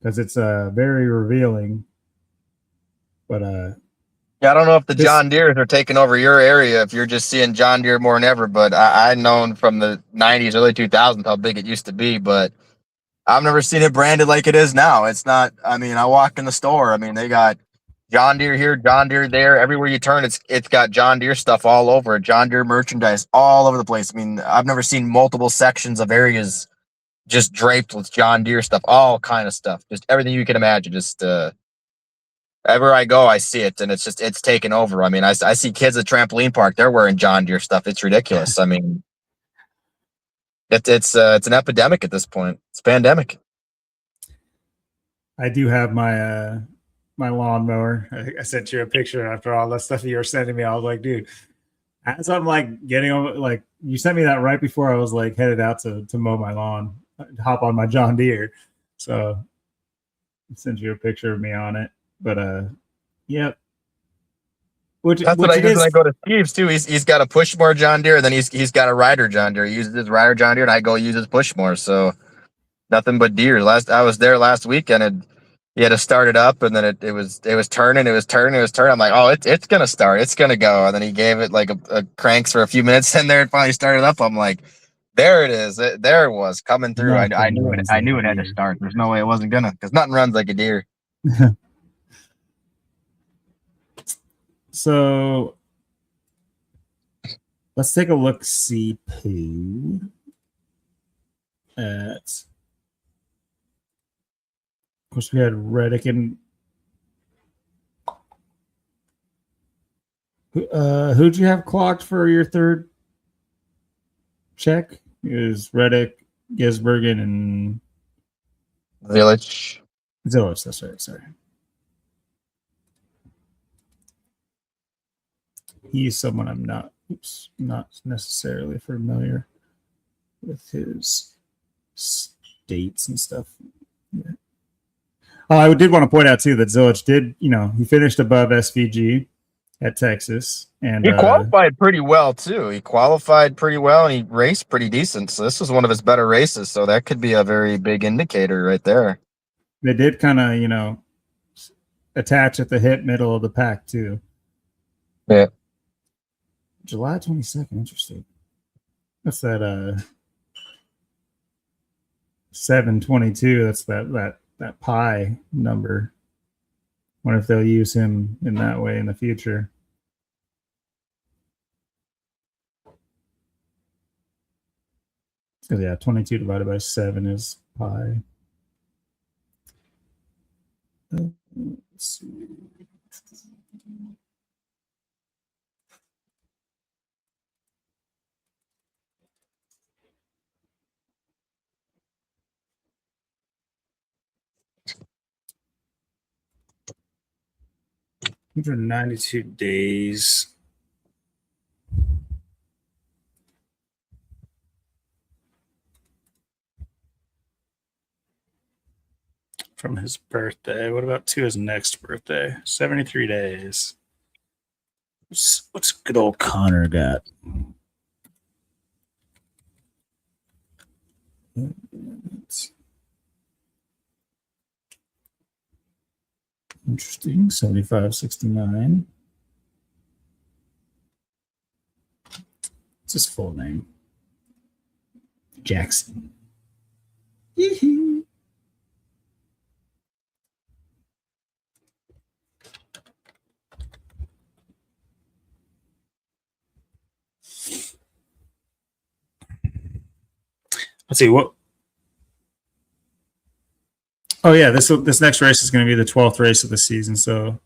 because it's very revealing. But yeah, I don't know if the John Deeres are taking over your area, if you're just seeing John Deere more than ever, but I known from the 90s, early 2000s how big it used to be, but I've never seen it branded like it is now. It's not, I mean, I walk in the store, I mean, they got John Deere here, John Deere there. Everywhere you turn, it's got John Deere stuff all over it, John Deere merchandise all over the place. I mean, I've never seen multiple sections of areas just draped with John Deere stuff, all kind of stuff, just everything you can imagine. Just everywhere I go, I see it, and it's taken over. I mean, I see kids at trampoline park; they're wearing John Deere stuff. It's ridiculous. I mean, it's an epidemic at this point. It's a pandemic. I do have my my lawnmower. I sent you a picture after all the stuff you were sending me. I was like, dude, as I'm like getting over, like you sent me that right before I was like headed out to mow my lawn, hop on my John Deere. So I sent you a picture of me on it. But yep. That's what I use when I go to Steve's too. He's got a Pushmore John Deere, and then he's got a Rider John Deere. He uses his Rider John Deere, and I go use his Pushmore. So nothing but deer. I was there last weekend, and he had to start it up, and then it was turning. I'm like, oh, it's gonna start, it's gonna go. And then he gave it like a cranks for a few minutes, and there it finally started up. I'm like, there it is. There it was coming through. I knew it. I knew it had to start. There's no way it wasn't gonna, because nothing runs like a deer. So let's take a look. See poo at. Of course, we had Reddick and who'd you have clocked for your third check? It was Reddick, Gisbergen, and Village. Zillich. That's right. Sorry. He's someone I'm not necessarily familiar with his states and stuff. Yeah. Oh, I did want to point out too that Zillich did, he finished above SVG at Texas, and he qualified pretty well too. He qualified pretty well, and he raced pretty decent. So this was one of his better races. So that could be a very big indicator right there. They did kind of, attach at the hip middle of the pack too. Yeah. July 22nd. Interesting. That's that 722. That's that pi number. Wonder if they'll use him in that way in the future. So yeah, 22 divided by 7 is pi. Let's see. $192 days. From his birthday. What about to his next birthday? 73 days. What's good old Connor got? Interesting. 7569. What's his full name? Jackson. Let's see what. Oh yeah, this next race is going to be the 12th race of the season, so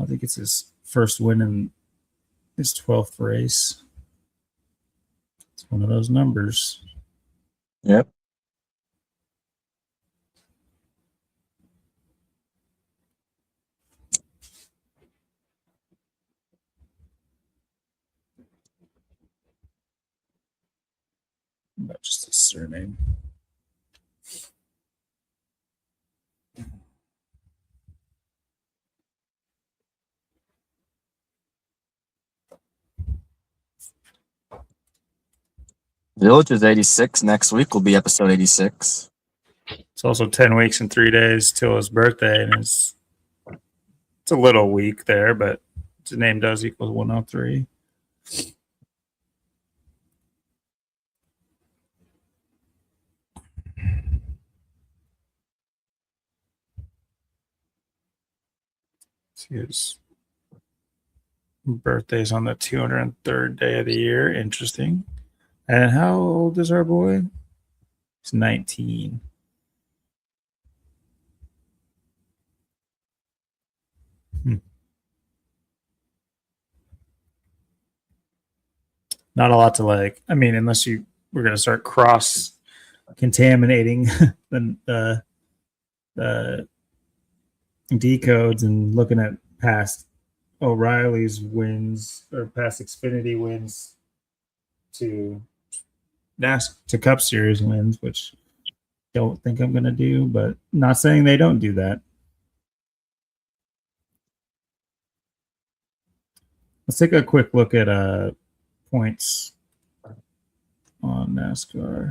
I think it's his first win in his 12th race. It's one of those numbers. Yep. About just his surname. Village is 86. Next week will be episode 86. It's also 10 weeks and 3 days till his birthday, and it's a little weak there, but his name does equal 103. His birthday's on the 203rd day of the year. Interesting. And how old is our boy? He's 19. Not a lot to like. I mean, unless we're going to start cross contaminating the decodes and looking at past O'Reilly's wins or past Xfinity wins to Cup Series wins, which don't think I'm going to do, but not saying they don't do that. Let's take a quick look at points on NASCAR.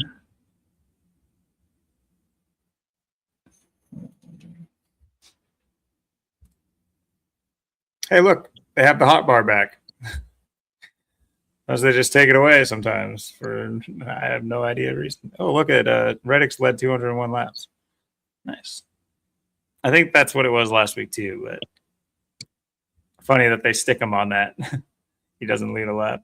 Hey, look, they have the hot bar back. Unless they just take it away sometimes for I have no idea reason. Oh, look at Reddick's led 201 laps. Nice. I think that's what it was last week too, but funny that they stick him on that. He doesn't lead a lap.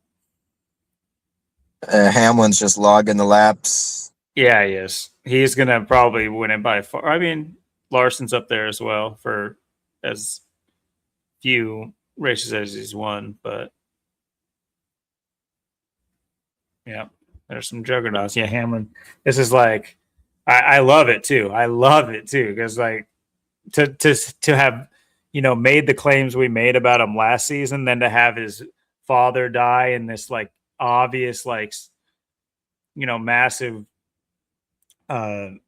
Hamlin's just logging the laps. Yeah, he is. He's gonna probably win it by far. I mean, Larson's up there as well for as few races as he's won, but yeah, there's some juggernauts. Yeah, Hamlin. This is like, I love it too. I love it too because like to have made the claims we made about him last season, then to have his father die in this like obvious like massive. What's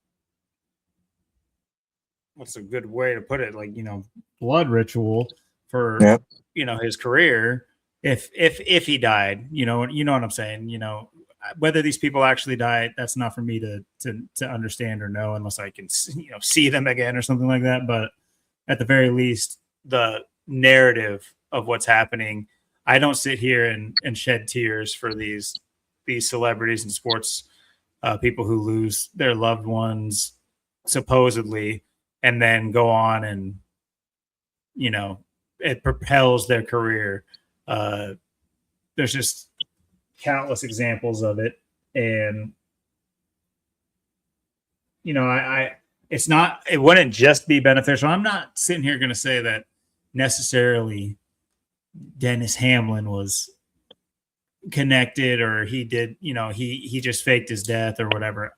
a good way to put it? Like blood ritual for his career. If he died, you know what I'm saying. Whether these people actually died, that's not for me to understand or know unless I can see them again or something like that. But at the very least, the narrative of what's happening, I don't sit here and shed tears for these celebrities and sports people who lose their loved ones supposedly and then go on and it propels their career. There's just countless examples of it, and it wouldn't just be beneficial. I'm not sitting here going to say that necessarily Dennis Hamlin was connected or he did, he just faked his death or whatever.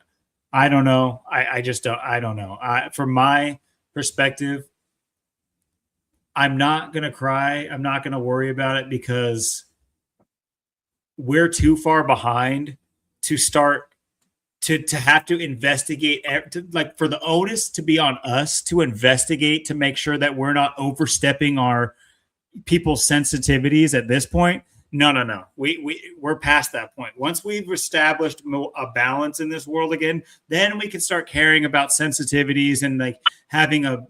I don't know. I just don't. I don't know. From my perspective, I'm not going to cry. I'm not going to worry about it because we're too far behind to start to have to investigate, like for the onus to be on us to investigate to make sure that we're not overstepping our people's sensitivities at this point. No. We're past that point. Once we've established a balance in this world again, then we can start caring about sensitivities and like having a,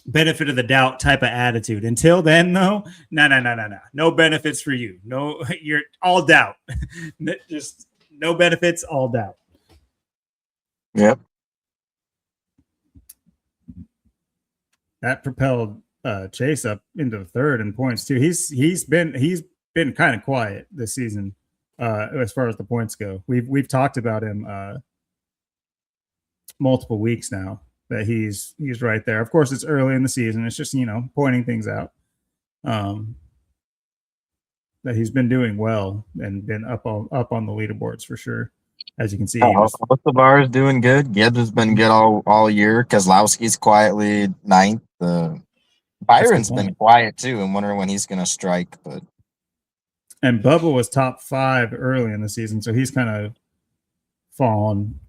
benefit of the doubt type of attitude. Until then, though, no benefits for you. No, you're all doubt. Just no benefits, all doubt. Yep. That propelled Chase up into the third in points too. He's been kind of quiet this season as far as the points go. We've talked about him multiple weeks now. That he's right there. Of course, it's early in the season. It's just pointing things out. That he's been doing well and been up on the leaderboards for sure. As you can see, Bar is doing good. Gibbs has been good all year. Kozlowski's quietly ninth. Byron's been quiet too. I'm wondering when he's going to strike. And Bubba was top 5 early in the season, so he's kind of fallen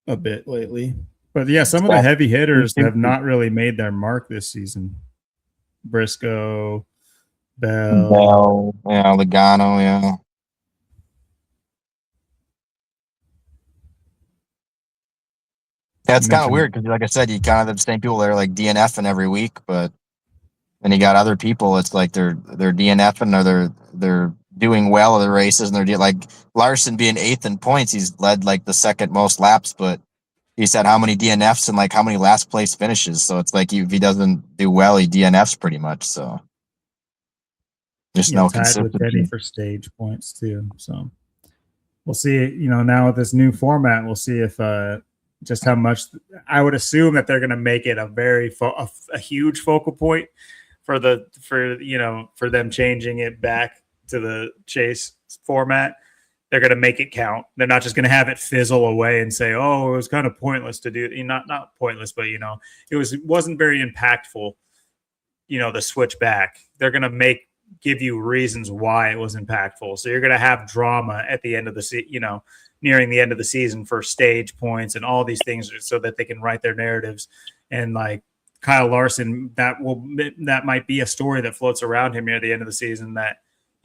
a bit lately. But yeah, some of the heavy hitters have not really made their mark this season. Briscoe, Bell, Logano, yeah. Yeah, it's kind of mentioned weird because, like I said, you kind of have the same people that are like DNFing every week, but then you got other people. It's like they're DNFing or they're doing well in the races, and like Larson being 8th in points. He's led like the second most laps, but he said how many DNFs and like how many last place finishes. So it's like if he doesn't do well, he DNFs pretty much. So just no tied with Denny consistency. for stage points too. So we'll see. Now with this new format, we'll see if just how much. I would assume that they're going to make it a very a huge focal point for them changing it back to the chase format. They're going to make it count. They're not just going to have it fizzle away and say, "Oh, it was kind of pointless to do." Not pointless, but it wasn't very impactful. The switch back. They're going to give you reasons why it was impactful. So you're going to have drama at the end of the nearing the end of the season for stage points and all these things, so that they can write their narratives. And like Kyle Larson, that might be a story that floats around him near the end of the season, that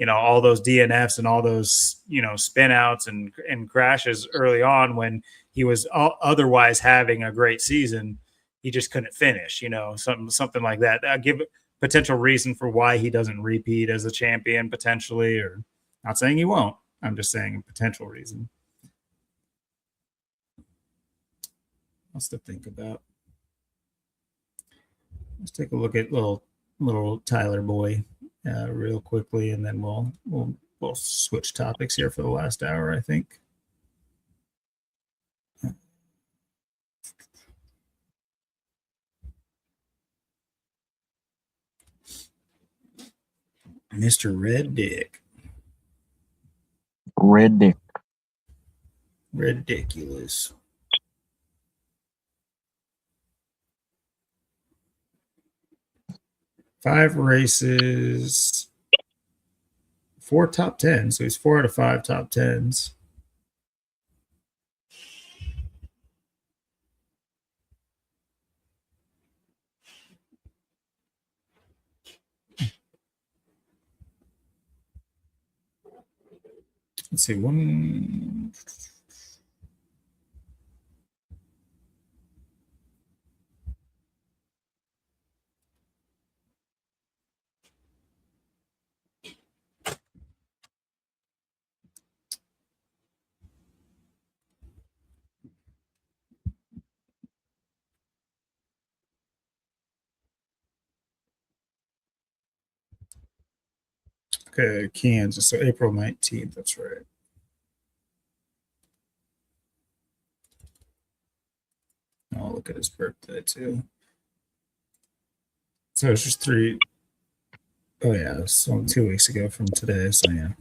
all those DNFs and all those spin outs and crashes early on, when he was otherwise having a great season, he just couldn't finish. Something like that. Give potential reason for why he doesn't repeat as a champion potentially, or not saying he won't. I'm just saying a potential reason. What's to think about? Let's take a look at little Tyler boy real quickly, and then we'll switch topics here for the last hour, I think. Mr. Red Dick. Red Dick. Ridiculous. Five races, 4 top 10. So he's 4 out of 5 top 10s. Let's see, one. Okay, Kansas. So April 19th. That's right. I'll look at his birthday too. So it's just 3. Oh yeah, it's only 2 weeks ago from today. So yeah,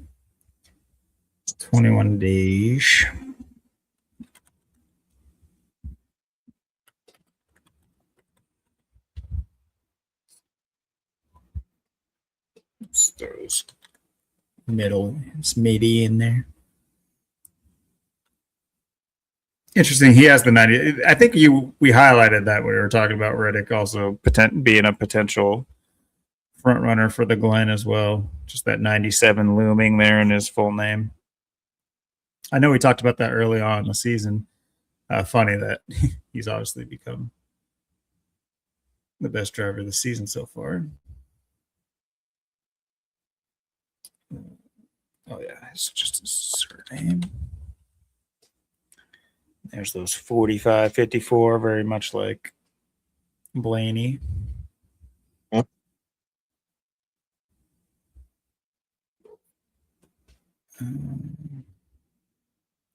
21 days. It's those middle. It's midi in there. Interesting. He has the 90. I think we highlighted that when we were talking about Reddick also being a potential front runner for the Glen as well. Just that 97 looming there in his full name. I know we talked about that early on in the season. Funny that he's obviously become the best driver of the season so far. Oh yeah, it's just his surname. There's those 45, 54, very much like Blaney. Yep.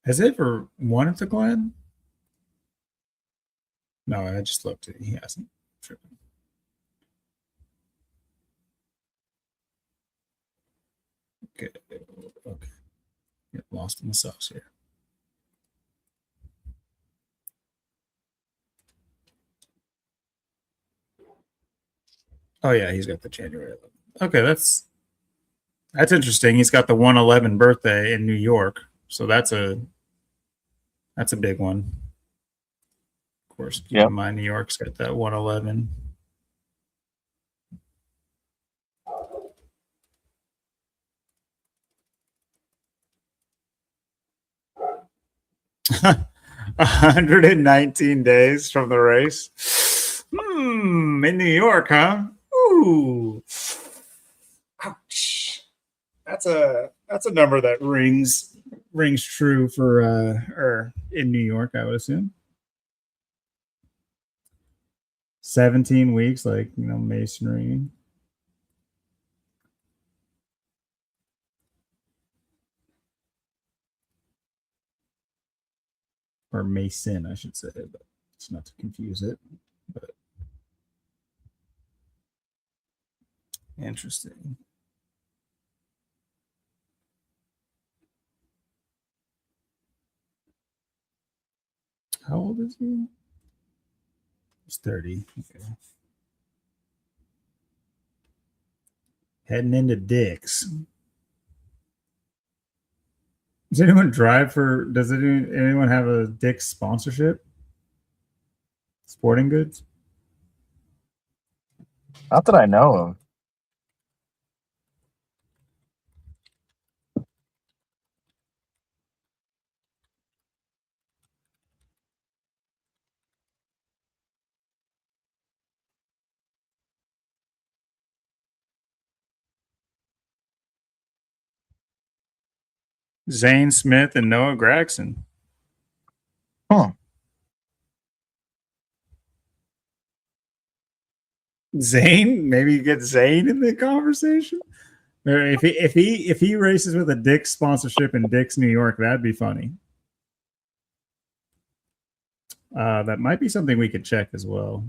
Has he ever won at the Glen? No, I just looked at it. He hasn't. Okay. Get lost in the sauce here. Oh yeah, he's got the January 11th. Okay, that's interesting. He's got the 111 birthday in New York, so that's a big one. Of course, keep in mind New York's got that 111. 119 days from the race. In New York, huh? Ooh. Ouch. That's a number that rings true for or in New York, I would assume. 17 weeks, like, you know, masonry. Or mason, I should say, but it's not to confuse it. But interesting. How old is he? He's 30. Okay. Heading into Dick's. Does anyone drive for? Does anyone have a Dick's sponsorship? Sporting goods? Not that I know of. Zane Smith and Noah Gragson. Huh. Zane, maybe you get Zane in the conversation. Or if he races with a Dick's sponsorship in Dick's, New York, that'd be funny. That might be something we could check as well.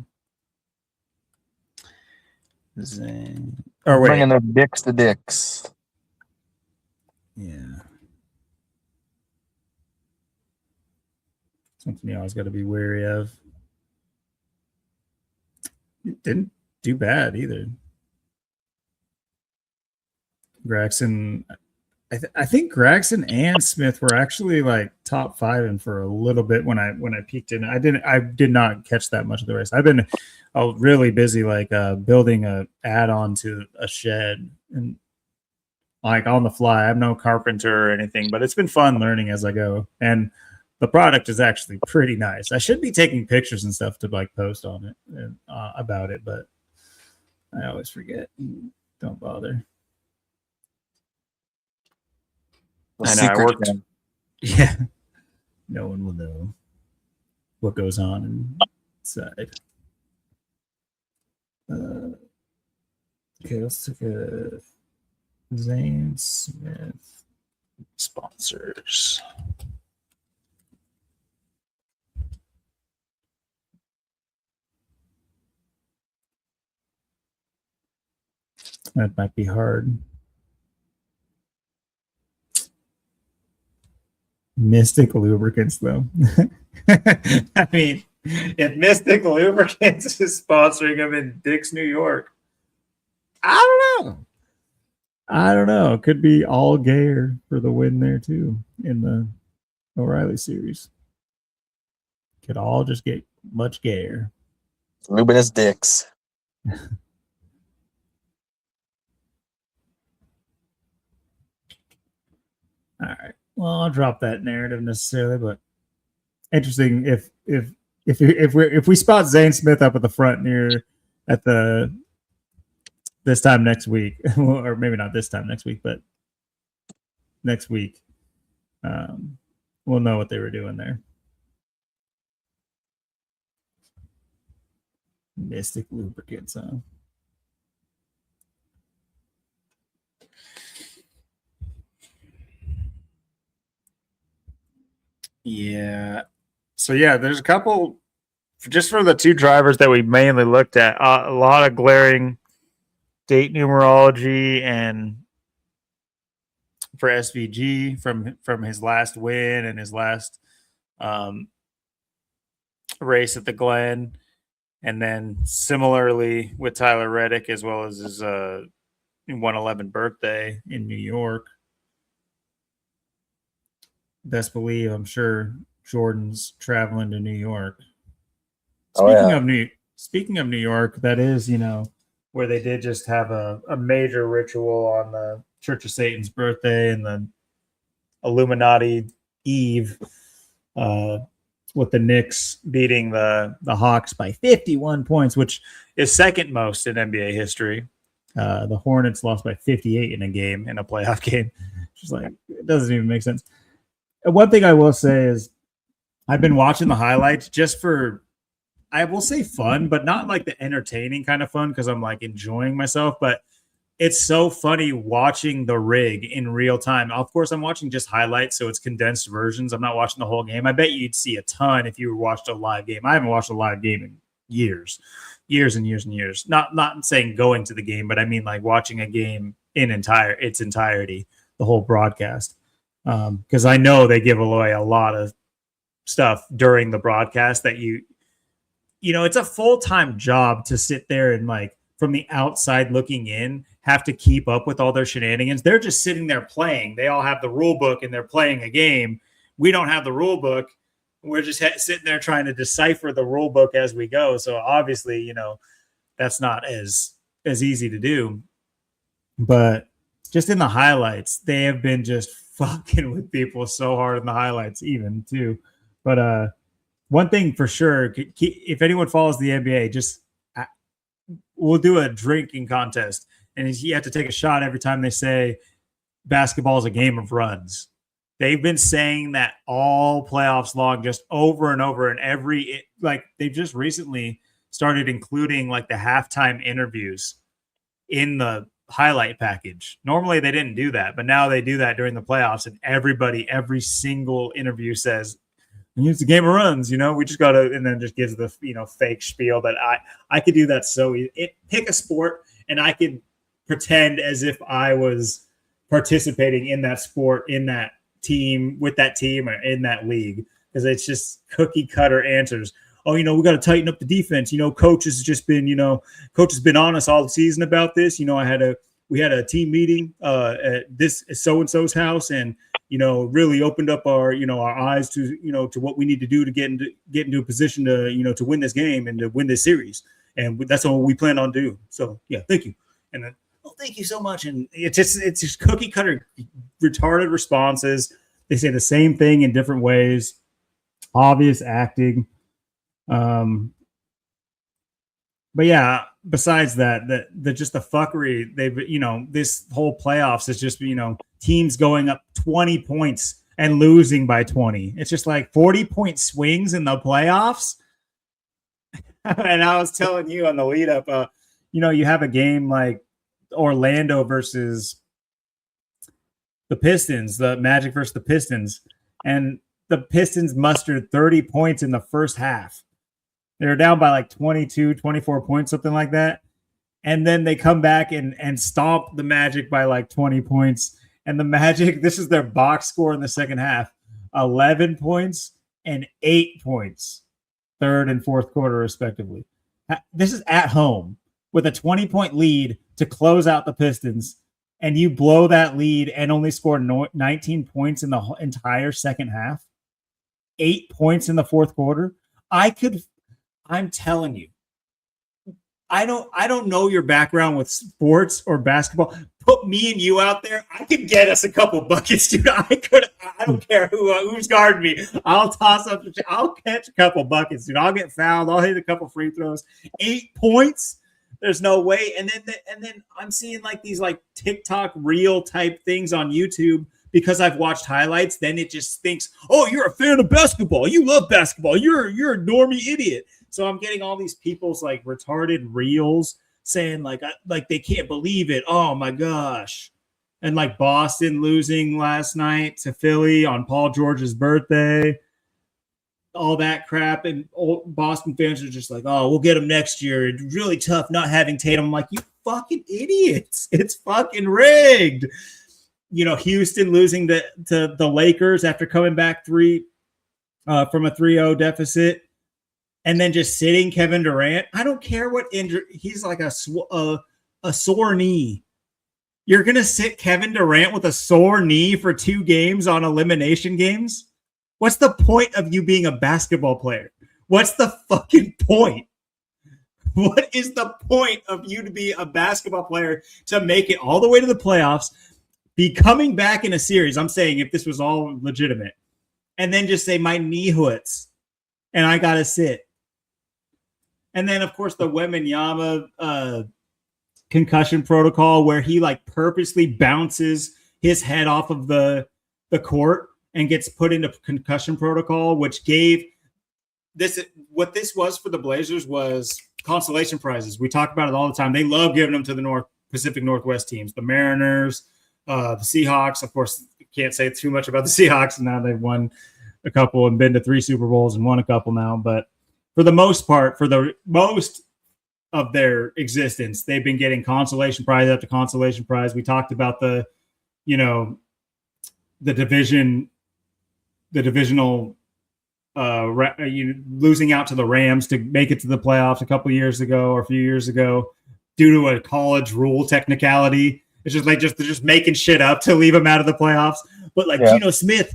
Zane. Or wait, bringing their dicks to Dick's. Yeah. Something you always got to be wary of. It didn't do bad either. Gregson, I think Gregson and Smith were actually like top 5 and for a little bit when I peeked in. I did not catch that much of the race. I've been really busy like building a add-on to a shed and like on the fly. I'm no carpenter or anything, but it's been fun learning as I go. And the product is actually pretty nice. I should be taking pictures and stuff to like post on it and about it, but I always forget. Don't bother. I know. I worked. Yeah. No one will know what goes on inside. Okay, let's take a Zane Smith sponsors. That might be hard. Mystic Lubricants, though. I mean, if Mystic Lubricants is sponsoring them in Dick's, New York, I don't know. It could be all gayer for the win there, too, in the O'Reilly series. Could all just get much gayer. Luminous Dick's. All right. Well, I'll drop that narrative necessarily, but interesting if we spot Zane Smith up at the front at this time next week, or maybe not this time next week, but next week, we'll know what they were doing there. Mystic Lubricants, huh? Yeah. So yeah, there's a couple just for the 2 drivers that we mainly looked at. A lot of glaring date numerology and for SVG from his last win and his last race at the Glen, and then similarly with Tyler Reddick as well as his 111 birthday in New York. Best believe, I'm sure Jordan's traveling to New York. Speaking of New York, that is, where they did just have a major ritual on the Church of Satan's birthday and the Illuminati Eve with the Knicks beating the Hawks by 51 points, which is second most in NBA history. The Hornets lost by 58 in a game, in a playoff game. Just like, it doesn't even make sense. And one thing I will say is I've been watching the highlights just for, I will say fun, but not like the entertaining kind of fun because I'm like enjoying myself. But it's so funny watching the rig in real time. Of course, I'm watching just highlights, so it's condensed versions. I'm not watching the whole game. I bet you'd see a ton if you watched a live game. I haven't watched a live game in years and years and years. Not saying going to the game, but I mean like watching a game in its entirety, the whole broadcast. Because I know they give away a lot of stuff during the broadcast that you know, it's a full-time job to sit there and like from the outside looking in, have to keep up with all their shenanigans. They're just sitting there playing. They all have the rule book and they're playing a game. We don't have the rule book. We're just sitting there trying to decipher the rule book as we go. So obviously, you know, that's not as easy to do. But just in the highlights, they have been just fucking with people so hard in the highlights even too. But one thing for sure, if anyone follows the NBA, just we'll do a drinking contest. And you have to take a shot every time they say basketball is a game of runs. They've been saying that all playoffs long, just over and over. And they've just recently started including like the halftime interviews in the highlight package. Normally they didn't do that, but now they do that during the playoffs. And every single interview says, it's a game of runs, you know, we just got to, and then just gives the, you know, fake spiel that I could do that so easy. Pick a sport and I could pretend as if I was participating in that sport, in that team, with that team, or in that league, because it's just cookie cutter answers. Oh, you know, we got to tighten up the defense. You know, coach has been on us all season about this. You know, we had a team meeting at this so-and-so's house, and, you know, really opened up our eyes to, you know, to what we need to do to get into a position to, you know, to win this game and to win this series. And that's what we plan on doing. So yeah, thank you. And then, oh, thank you so much. And it's just cookie cutter, retarded responses. They say the same thing in different ways. Obvious acting. But yeah, besides that, just the fuckery, they've, you know, this whole playoffs is just, you know, teams going up 20 points and losing by 20. It's just like 40-point swings in the playoffs. And I was telling you on the lead up, you know, you have a game like Orlando versus the Pistons, the Magic versus the Pistons, and the Pistons mustered 30 points in the first half. They were down by like 22, 24 points, something like that. And then they come back and stomp the Magic by like 20 points. And the Magic, this is their box score in the second half, 11 points and 8 points, third and fourth quarter, respectively. This is at home with a 20-point lead to close out the Pistons. And you blow that lead and only score 19 points in the entire second half. 8 points in the fourth quarter. I'm telling you, I don't know your background with sports or basketball. Put me and you out there, I could get us a couple buckets, dude. I don't care who's guarding me. I'll catch a couple buckets, dude. I'll get fouled. I'll hit a couple free throws. 8 points. There's no way. And then I'm seeing like these like TikTok reel type things on YouTube because I've watched highlights. Then it just thinks, oh, you're a fan of basketball. You love basketball. You're a normie idiot. So I'm getting all these people's like retarded reels saying like they can't believe it. Oh my gosh. And like Boston losing last night to Philly on Paul George's birthday, all that crap. And Boston fans are just like, oh, we'll get him next year. It's really tough not having Tatum. I'm like, you fucking idiots. It's fucking rigged. You know, Houston losing to the Lakers after coming back from a 3-0 deficit. And then just sitting Kevin Durant. I don't care what injury. He's like a sore knee. You're going to sit Kevin Durant with a sore knee for 2 games on elimination games? What's the point of you being a basketball player? What's the fucking point? What is the point of you to be a basketball player to make it all the way to the playoffs, be coming back in a series? I'm saying if this was all legitimate, and then just say my knee hurts. and I got to sit. And then, of course, the Wembanyama concussion protocol, where he like purposely bounces his head off of the court and gets put into concussion protocol, which gave this what this was for the Blazers was consolation prizes. We talk about it all the time. They love giving them to the Pacific Northwest teams, the Mariners, the Seahawks. Of course, can't say too much about the Seahawks. Now they've won a couple and been to 3 Super Bowls and won a couple now. But for the most part, for the most of their existence, they've been getting consolation prize after consolation prize. We talked about the divisional losing out to the Rams to make it to the playoffs a couple years ago or a few years ago due to a college rule technicality. It's just like they're just making shit up to leave them out of the playoffs. But like Geno Smith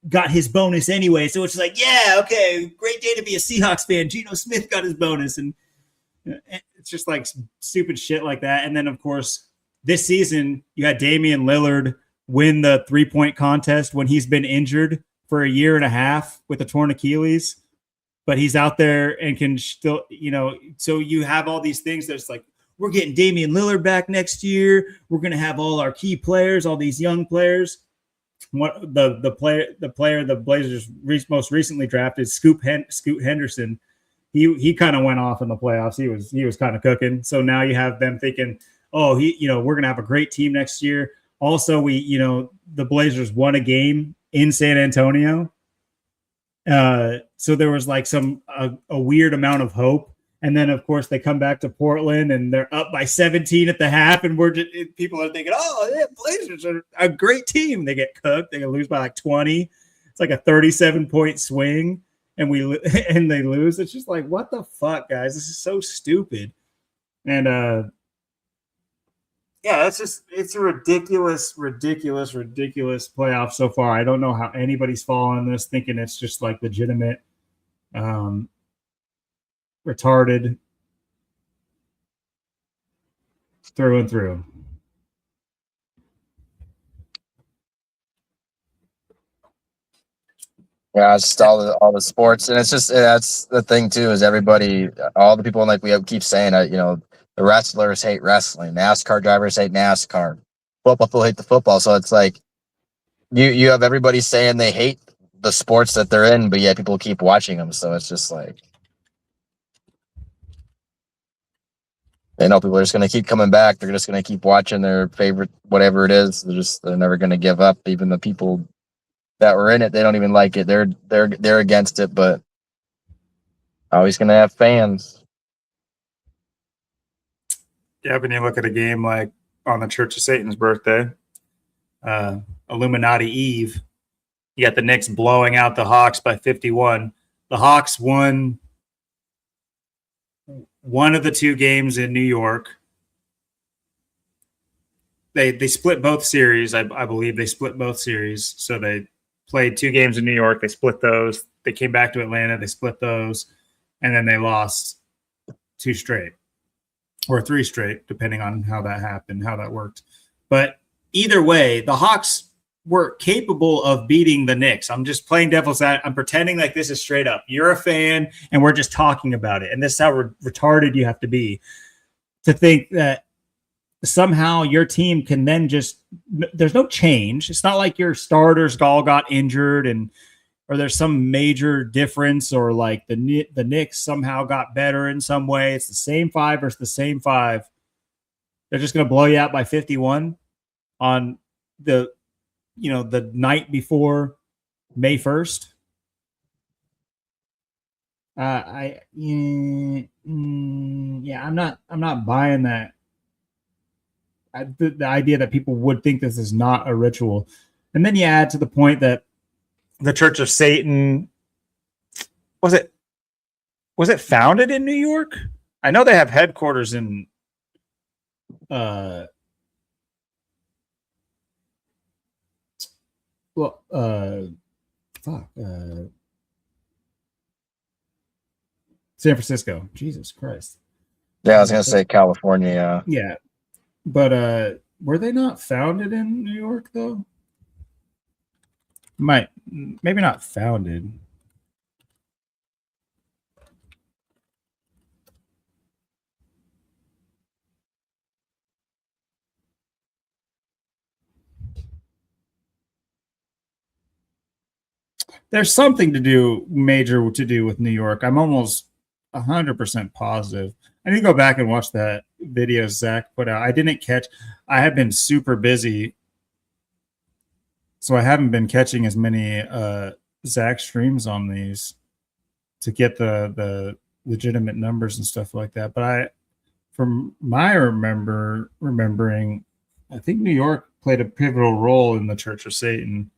got his bonus anyway. So it's like, yeah, okay, great day to be a Seahawks fan. Geno Smith got his bonus. And it's just like stupid shit like that. And then, of course, this season, you had Damian Lillard win the 3-point contest when he's been injured for a year and a half with a torn Achilles. But he's out there and can still, so you have all these things that's like, we're getting Damian Lillard back next year. We're going to have all our key players, all these young players. What the player the Blazers most recently drafted, Scoot Henderson, he kind of went off in the playoffs. He was kind of cooking. So now you have them thinking, oh, we're gonna have a great team next year. Also, the Blazers won a game in San Antonio, so there was like a weird amount of hope. And then, of course, they come back to Portland and they're up by 17 at the half. And people are thinking, oh, yeah, Blazers are a great team. They get cooked. They lose by like 20. It's like a 37-point swing. And they lose. It's just like, what the fuck, guys? This is so stupid. And, it's a ridiculous playoff so far. I don't know how anybody's following this thinking it's just like legitimate. Retarded through and through. Yeah, it's just all the sports, and it's just that's the thing too. Is everybody, all the people, like we keep saying, the wrestlers hate wrestling, NASCAR drivers hate NASCAR, football people hate the football. So it's like you have everybody saying they hate the sports that they're in, but yet people keep watching them. So it's just like, they know people are just going to keep coming back. They're just going to keep watching their favorite, whatever it is. They're never going to give up. Even the people that were in it, they don't even like it. They're against it, but always going to have fans. Yeah, when you look at a game like on the Church of Satan's birthday, Illuminati Eve, you got the Knicks blowing out the Hawks by 51. The Hawks won one of the 2 games in New York. They split both series. I believe they split both series. So they played 2 games in New York. They split those. They came back to Atlanta. They split those. And then they lost 2 straight or 3 straight, depending on how that happened, how that worked. But either way, the Hawks were capable of beating the Knicks. I'm just playing devil's advocate. I'm pretending like this is straight up. You're a fan, and we're just talking about it. And this is how retarded you have to be to think that somehow your team can then there's no change. It's not like your starters all got injured or there's some major difference or like the Knicks somehow got better in some way. It's the same 5 versus the same 5. They're just going to blow you out by 51 on the night before May 1st. I'm not buying that. The idea that people would think this is not a ritual. And then you add to the point that the Church of Satan, was it founded in New York? I know they have headquarters in San Francisco. Jesus Christ. Yeah, I was gonna say California. Yeah, but were they not founded in New York though? Maybe not founded. There's something major to do with New York. I'm almost 100% positive. I need to go back and watch that video Zach put out. I have been super busy, so I haven't been catching as many Zach streams on these to get the legitimate numbers and stuff like that. But from my remembering, I think New York played a pivotal role in the Church of Satan.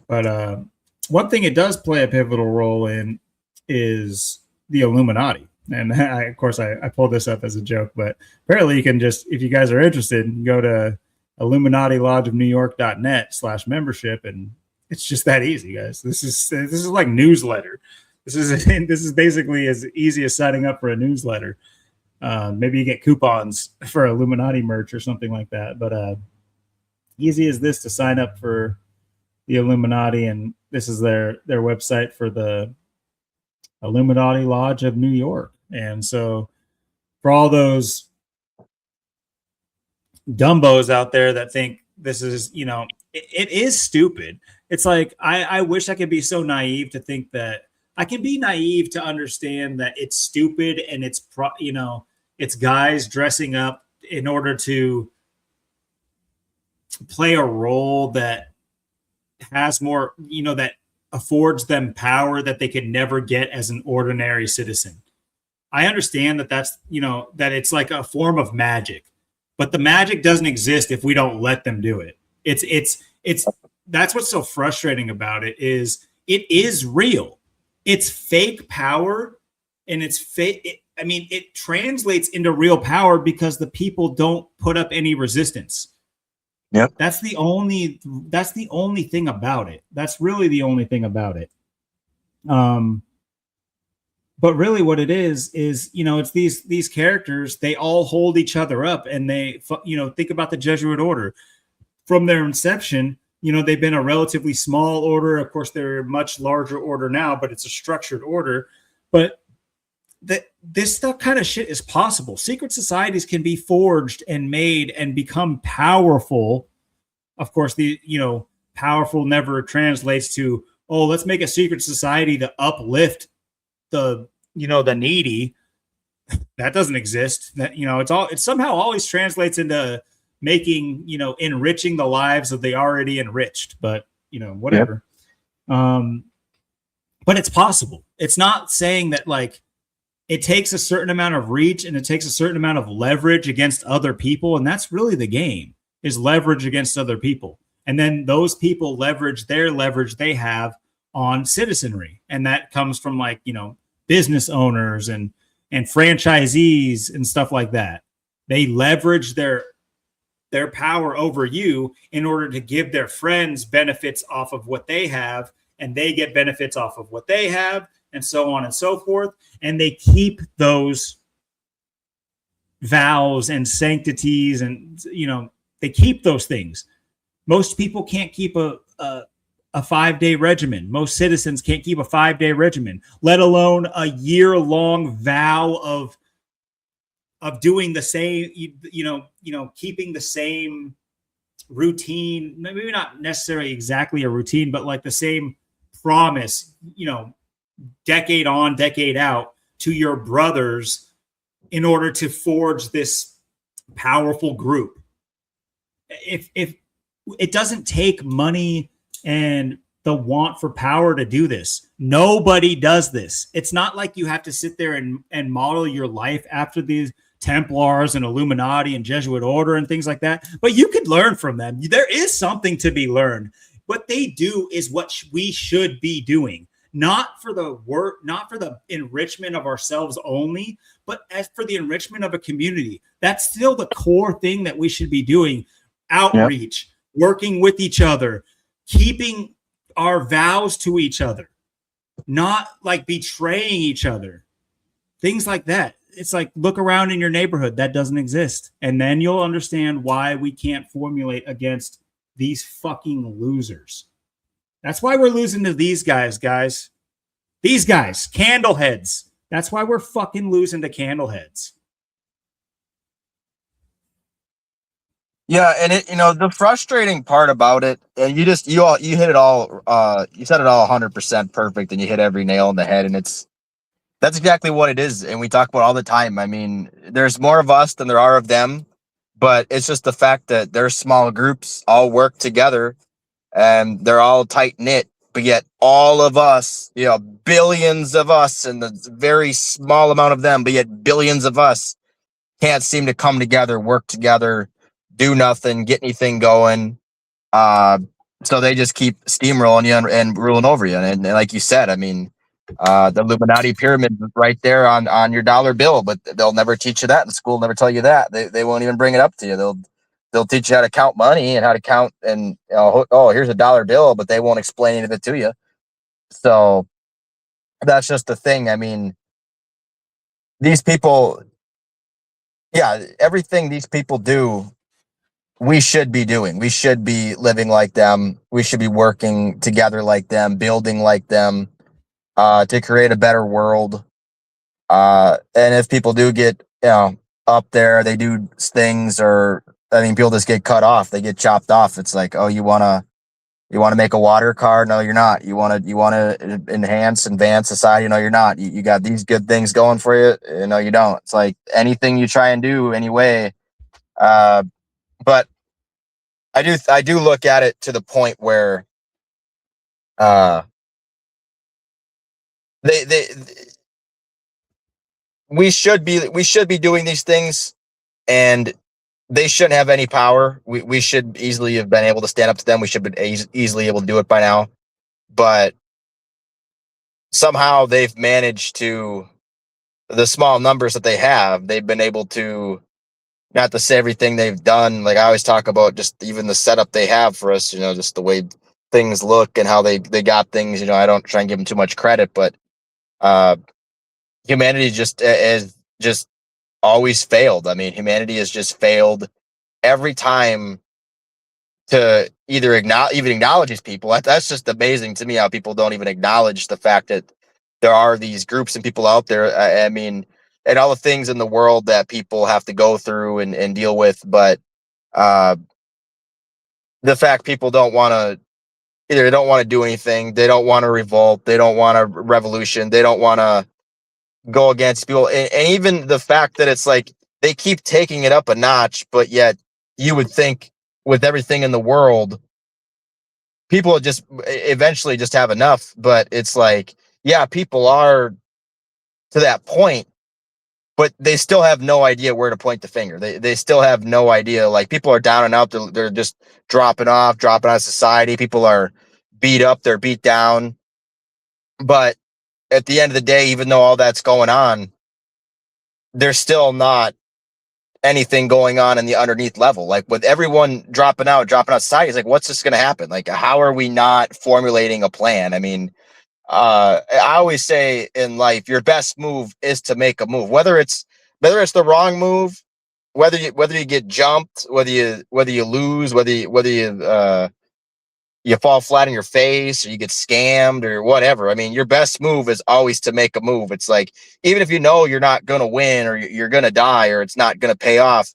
But one thing it does play a pivotal role in is the Illuminati. And I pulled this up as a joke, but apparently you can just, if you guys are interested, go to IlluminatiLodgeofNewYork.net/membership, and it's just that easy, guys. This is like newsletter. This is basically as easy as signing up for a newsletter. Maybe you get coupons for Illuminati merch or something like that. But easy as this to sign up for the Illuminati, and this is their website for the Illuminati Lodge of New York. And so for all those dumbos out there that think this is, it is stupid. It's like, I wish I could be so naive to think that I can be naive to understand that it's stupid and it's guys dressing up in order to play a role that has more, that affords them power that they could never get as an ordinary citizen. I understand that that's, that it's like a form of magic, but the magic doesn't exist if we don't let them do it. It's that's what's so frustrating about it is real. It's fake power, and it's fake. It translates into real power because the people don't put up any resistance. Yep. That's the only thing about it. That's really the only thing about it. But really what it is, it's these characters, they all hold each other up, and they, think about the Jesuit order from their inception. They've been a relatively small order. Of course, they're a much larger order now, but it's a structured order. But this stuff kind of shit is possible. Secret societies can be forged and made and become powerful. Of course, powerful never translates to, oh, let's make a secret society to uplift the needy. That doesn't exist. That, it somehow always translates into making, enriching the lives of the already enriched, but whatever. Yep. But it's possible. It's not saying that like it takes a certain amount of reach and it takes a certain amount of leverage against other people. And that's really the game, is leverage against other people. And then those people leverage their leverage they have on citizenry. And that comes from like, business owners and franchisees and stuff like that. They leverage their power over you in order to give their friends benefits off of what they have, and they get benefits off of what they have, and so on and so forth. And they keep those vows and sanctities, and they keep those things. Most people can't keep a 5-day regimen. Most citizens can't keep a 5-day regimen, let alone a year-long vow of doing the same, keeping the same routine, maybe not necessarily exactly a routine, but like the same promise, decade on, decade out to your brothers in order to forge this powerful group. If it doesn't take money and the want for power to do this. Nobody does this. It's not like you have to sit there and model your life after these Templars and Illuminati and Jesuit order and things like that. But you could learn from them. There is something to be learned. What they do is what we should be doing, not for the work, not for the enrichment of ourselves only, but as for the enrichment of a community. That's still the core thing that we should be doing. Outreach, working with each other, keeping our vows to each other, not like betraying each other, things like that. It's like, look around in your neighborhood. That doesn't exist. And then you'll understand why we can't formulate against these fucking losers. That's why we're losing to these guys. These guys, candleheads. That's why we're fucking losing to candleheads. Yeah, and the frustrating part about it, and you hit it all, you said it all 100% perfect, and you hit every nail on the head, and that's exactly what it is, and we talk about all the time. I mean, there's more of us than there are of them, but it's just the fact that there's small groups all work together, and they're all tight knit, but yet all of us, billions of us, and the very small amount of them, but yet billions of us can't seem to come together, work together, do nothing, get anything going. Uh, so they just keep steamrolling you and ruling over you. And like you said, I mean, the Illuminati pyramid is right there on your dollar bill, but they'll never teach you that in school. Never tell you that. They won't even bring it up to you. They'll teach you how to count money and how to count, and oh, here's a dollar bill, but they won't explain any of it to you. So that's just the thing. I mean, these people, yeah, everything these people do, we should be doing. We should be living like them. We should be working together like them, building like them, to create a better world. And if people do get, up there, they do things, or I mean, people just get cut off. They get chopped off. It's like, oh, you wanna make a water car? No, you're not. You wanna enhance, advance society? No, you're not. You got these good things going for you. No, you don't. It's like anything you try and do anyway. Uh, but I do look at it to the point where uh they we should be doing these things, and they shouldn't have any power. We should easily have been able to stand up to them. We should have been easily able to do it by now. But somehow they've managed to, the small numbers that they have, they've been able to, not to say everything they've done. Like I always talk about, just even the setup they have for us, just the way things look and how they got things. I don't try and give them too much credit, but uh, humanity just has just always failed. I mean, humanity has just failed every time to either acknowledge these people. That's just amazing to me, how people don't even acknowledge the fact that there are these groups and people out there. I mean, and all the things in the world that people have to go through and deal with. But uh, the fact people don't want to, either they don't want to do anything, they don't want to revolt, they don't want a revolution, they don't want to go against people, and even the fact that it's like they keep taking it up a notch, but yet you would think with everything in the world, people would just eventually just have enough. But it's like, yeah, people are to that point, but they still have no idea where to point the finger. They still have no idea. Like, people are down and out. They're just dropping out of society. People are beat up. They're beat down. But at the end of the day, even though all that's going on, there's still not anything going on in the underneath level. Like, with everyone dropping out society, it's like, what's this going to happen? Like, how are we not formulating a plan? I mean, I always say in life, your best move is to make a move, whether it's the wrong move, whether you get jumped, whether you lose, whether you fall flat on your face, or you get scammed, or whatever. I mean, your best move is always to make a move. It's like, even if you know you're not going to win, or you're going to die, or it's not going to pay off,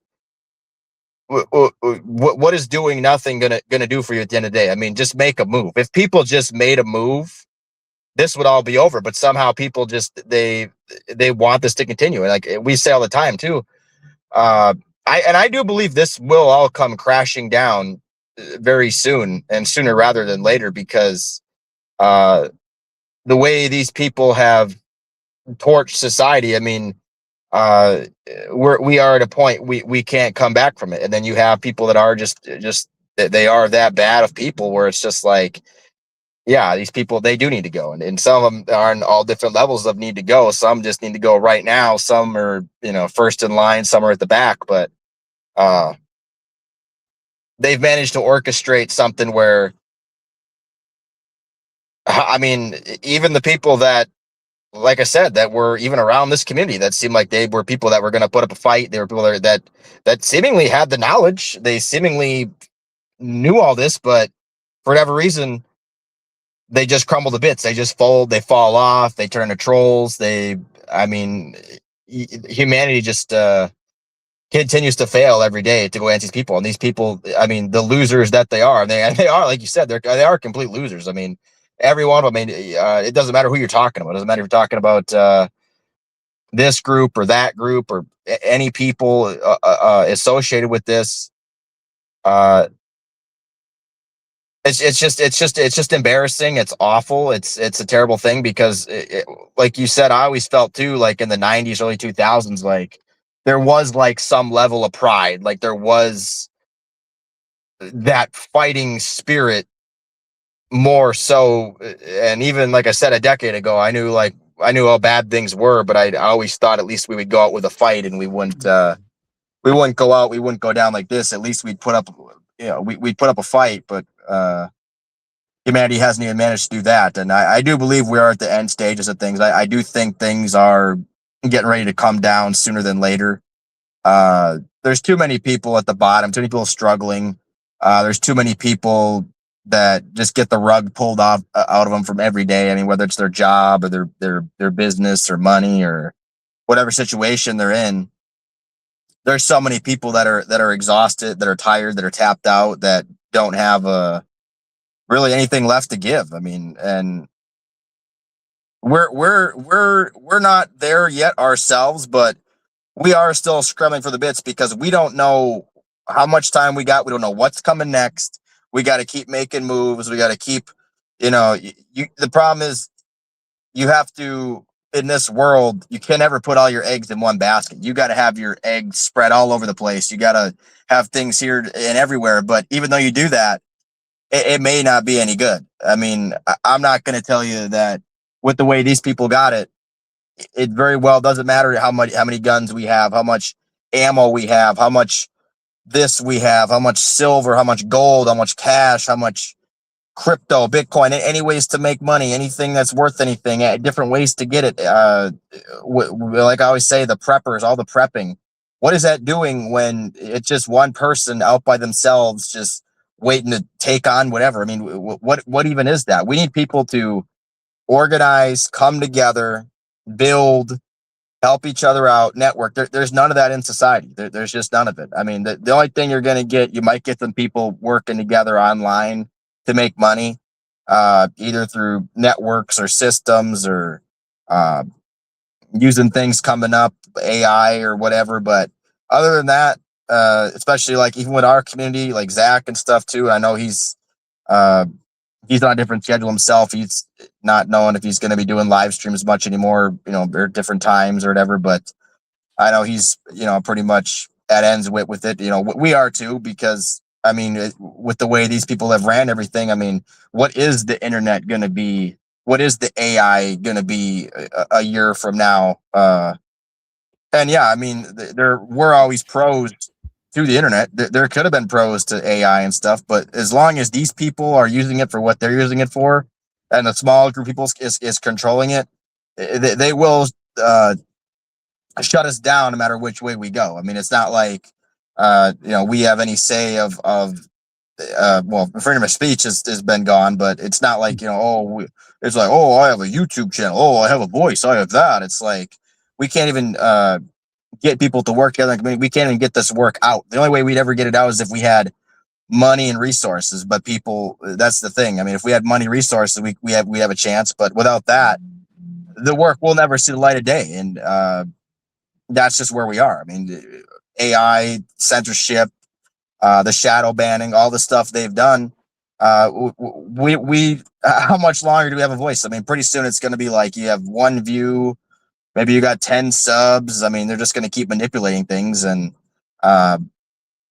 what is doing nothing gonna do for you at the end of the day? I mean, just make a move. If people just made a move, this would all be over. But somehow people just, they want this to continue. Like we say all the time too. Uh, I do believe this will all come crashing down very soon, and sooner rather than later, because uh, the way these people have torched society. I mean, uh, we are at a point we can't come back from it. And then you have people that are just they are that bad of people, where it's just like, yeah, these people, they do need to go, and some of them are on all different levels of need to go. Some just need to go right now. Some are, first in line. Some are at the back. But uh, they've managed to orchestrate something where, I mean, even the people that, like I said, that were even around this community, that seemed like they were people that were going to put up a fight. They were people that seemingly had the knowledge. They seemingly knew all this, but for whatever reason, they just crumble to bits. They just fold. They fall off. They turn to trolls. I mean, humanity just continues to fail every day to go against these people. And these people, I mean, the losers that they are, they are, like you said, they are complete losers. I mean, every one of them. I mean, it doesn't matter who you're talking about. It doesn't matter if you're talking about this group or that group or any people associated with this. It's just embarrassing. It's awful. It's a terrible thing because, like you said, I always felt too, like in the 90s, early 2000s, like there was like some level of pride, like there was that fighting spirit more so. And even like I said a decade ago, I knew how bad things were, but I always thought at least we would go out with a fight and we wouldn't go out, we wouldn't go down like this. At least we'd put up, we'd put up a fight, but humanity hasn't even managed to do that. And I do believe we are at the end stages of things. I do think things are getting ready to come down sooner than later. There's too many people at the bottom, too many people struggling. There's too many people that just get the rug pulled off out of them from every day. I mean, whether it's their job or their business or money or whatever situation they're in. There's so many people that are exhausted, that are tired, that are tapped out, that don't have really anything left to give. I mean, and we're not there yet ourselves, but we are still scrambling for the bits because we don't know how much time we got. We don't know what's coming next. We got to keep making moves. We got to keep, the problem is you have to, in this world, you can never put all your eggs in one basket. You got to have your eggs spread all over the place. You got to have things here and everywhere. But even though you do that, it may not be any good. I mean, I'm not going to tell you that with the way these people got it, it very well doesn't matter how many guns we have, how much ammo we have, how much this we have, how much silver, how much gold, how much cash, how much crypto, Bitcoin, any ways to make money, anything that's worth anything, different ways to get it. Like I always say, the preppers, all the prepping. What is that doing when it's just one person out by themselves, just waiting to take on whatever? I mean, what even is that? We need people to organize, come together, build, help each other out, network. There's none of that in society. There's just none of it. I mean, the only thing you're going to get, you might get some people working together online to make money, either through networks or systems or using things coming up, AI or whatever. But other than that, especially like even with our community, like Zach and stuff too, I know he's on a different schedule himself. He's not knowing if he's going to be doing live streams much anymore, or different times or whatever. But I know he's, pretty much at ends with it. We are too, because I mean, with the way these people have ran everything, I mean, what is the internet going to be? What is the AI going to be a year from now? And yeah, I mean, there were always pros to the internet. There could have been pros to AI and stuff, but as long as these people are using it for what they're using it for, and a small group of people is controlling it, they will shut us down no matter which way we go. I mean, it's not like we have any say of freedom of speech has been gone, but it's not like it's like, oh, I have a YouTube channel, oh, I have a voice, I have that. It's like we can't even get people to work together. I mean, we can't even get this work out. The only way we'd ever get it out is if we had money and resources. But people, that's the thing. I mean, if we had money, resources, we have a chance. But without that, the work will never see the light of day. And that's just where we are. I mean, AI, censorship, the shadow banning, all the stuff they've done. We how much longer do we have a voice? I mean, pretty soon it's going to be like you have one view, maybe you got 10 subs. I mean, they're just going to keep manipulating things. And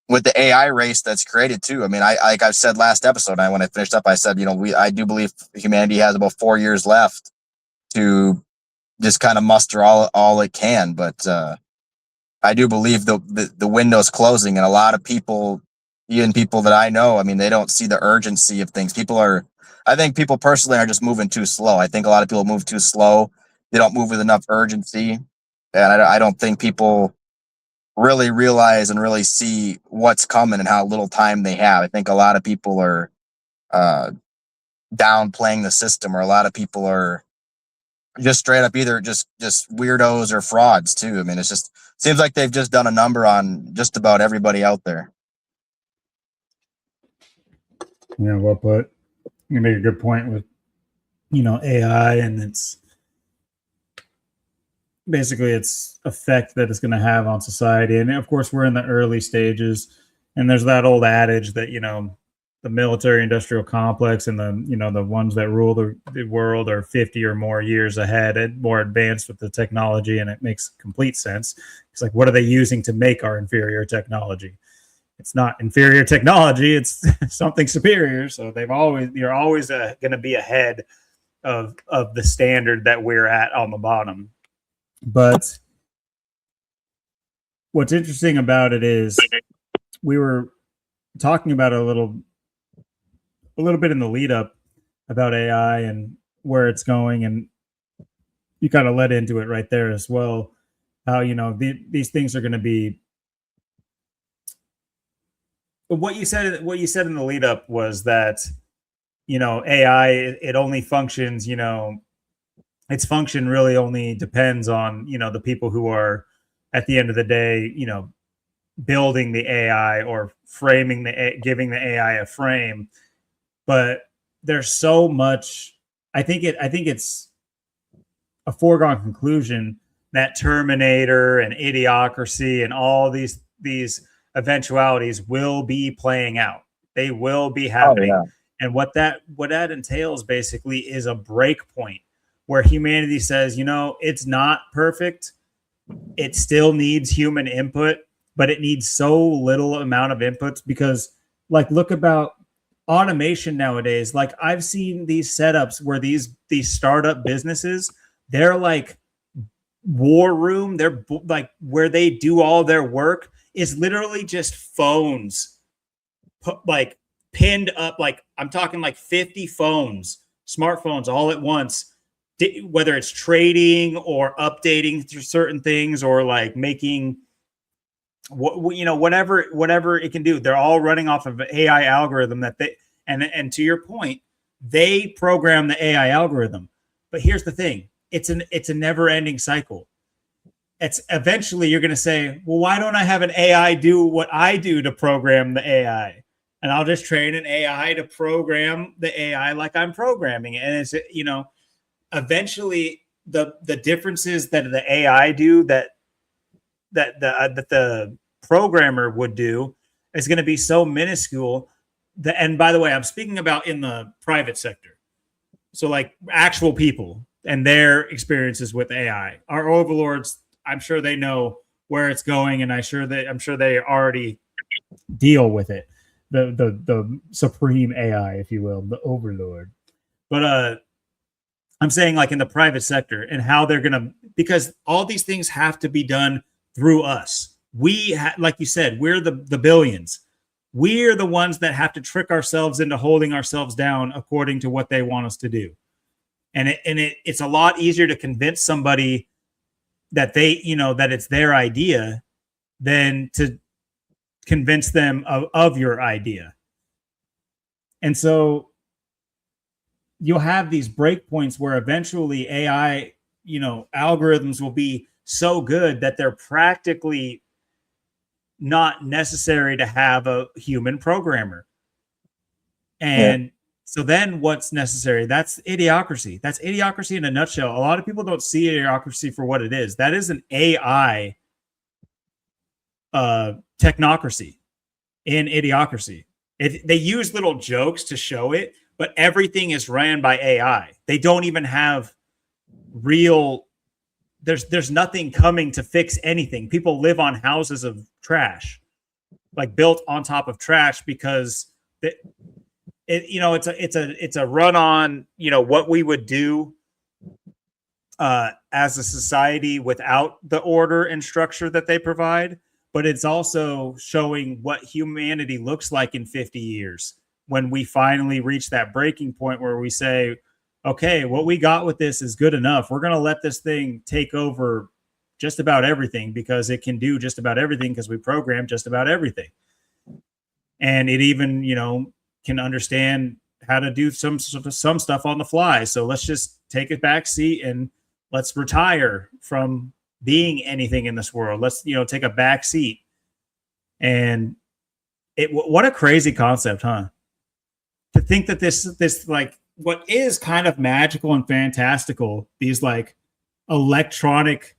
with the AI race that's created too, I mean, like I've said last episode, when I finished up, I said, I do believe humanity has about 4 years left to just kind of muster all it can. But I do believe the window's closing, and a lot of people, even people that I know, I mean, they don't see the urgency of things. I think people personally are just moving too slow. I think a lot of people move too slow. They don't move with enough urgency. And I don't think people really realize and really see what's coming and how little time they have. I think a lot of people are downplaying the system, or a lot of people are just straight up either just weirdos or frauds too. I mean, it's just Seems like they've just done a number on just about everybody out there. Yeah, well put. You make a good point with, AI and its basically its effect that it's going to have on society. And of course, we're in the early stages. And there's that old adage that, the military industrial complex and the ones that rule the world are 50 or more years ahead and more advanced with the technology. And it makes complete sense. It's like, what are they using to make our inferior technology? It's not inferior technology. It's something superior. So you're always going to be ahead of the standard that we're at on the bottom. But what's interesting about it is we were talking about it a little bit in the lead up about AI and where it's going, and you kind of led into it right there as well. How these things are going to be. What you said in the lead up was that AI, it only functions, its function really only depends on the people who are at the end of the day building the AI or giving the AI a frame. But there's so much. I think it's a foregone conclusion that Terminator and Idiocracy and all these eventualities will be playing out. They will be happening. Oh, yeah. And what that entails basically is a break point where humanity says, it's not perfect. It still needs human input, but it needs so little amount of inputs because, look about automation nowadays. Like, I've seen these setups where these startup businesses, they're like war room. They're like where they do all their work is literally just phones pinned up. Like, I'm talking like 50 phones, smartphones all at once, whether it's trading or updating through certain things or like making whatever it can do. They're all running off of an AI algorithm that and to your point, they program the AI algorithm. But here's the thing. It's a never ending cycle. It's eventually you're going to say, well, why don't I have an AI do what I do to program the AI? And I'll just train an AI to program the AI like I'm programming it. And it's, eventually the differences that the AI do that the programmer would do is going to be so minuscule. And by the way, I'm speaking about in the private sector. So like actual people and their experiences with AI. Our overlords, I'm sure they know where it's going, and I'm sure they already deal with it. The supreme AI, if you will, the overlord. But I'm saying like in the private sector and how they're gonna, because all these things have to be done through us. Like you said, we're the billions. We're the ones that have to trick ourselves into holding ourselves down according to what they want us to do. And it's a lot easier to convince somebody that that it's their idea than to convince them of your idea. And so you'll have these breakpoints where eventually AI, algorithms will be so good that they're practically not necessary to have a human programmer. And so then what's necessary? That's idiocracy. That's idiocracy in a nutshell. A lot of people don't see idiocracy for what it is. That is an AI technocracy in idiocracy. They use little jokes to show it, but everything is ran by AI. They don't even have real. There's nothing coming to fix anything. People live on houses of trash, like built on top of trash, because it's a run on what we would do as a society without the order and structure that they provide. But it's also showing what humanity looks like in 50 years when we finally reach that breaking point where we say, okay, what we got with this is good enough. We're going to let this thing take over just about everything because it can do just about everything because we program just about everything. And it even, can understand how to do some stuff on the fly. So let's just take a back seat and let's retire from being anything in this world. Let's, take a back seat. And what a crazy concept, huh? To think that this like what is kind of magical and fantastical, these like electronic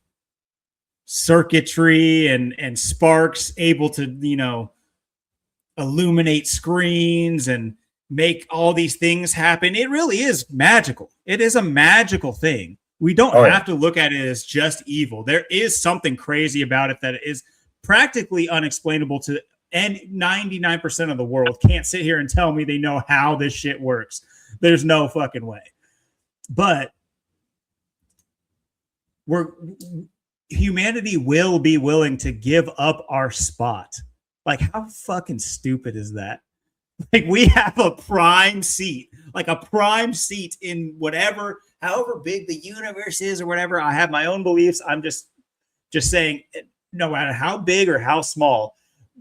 circuitry and sparks able to, illuminate screens and make all these things happen. It really is magical. It is a magical thing. We don't have to look at it as just evil. There is something crazy about it that is practically unexplainable to, and 99% of the world can't sit here and tell me they know how this shit works. There's no fucking way. But humanity will be willing to give up our spot. Like, how fucking stupid is that? Like, we have a prime seat, in whatever, however big the universe is or whatever. I have my own beliefs. I'm just saying, no matter how big or how small,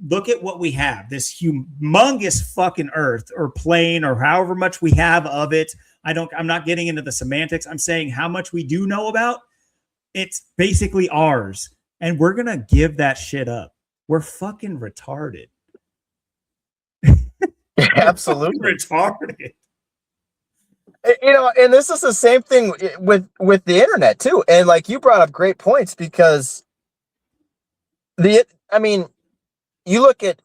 look at what we have, this humongous fucking earth or plane or however much we have of it. I'm not getting into the semantics. I'm saying how much we do know about. It's basically ours. And we're going to give that shit up. We're fucking retarded. Absolutely retarded. And this is the same thing with the internet too. And like you brought up great points, because you look at,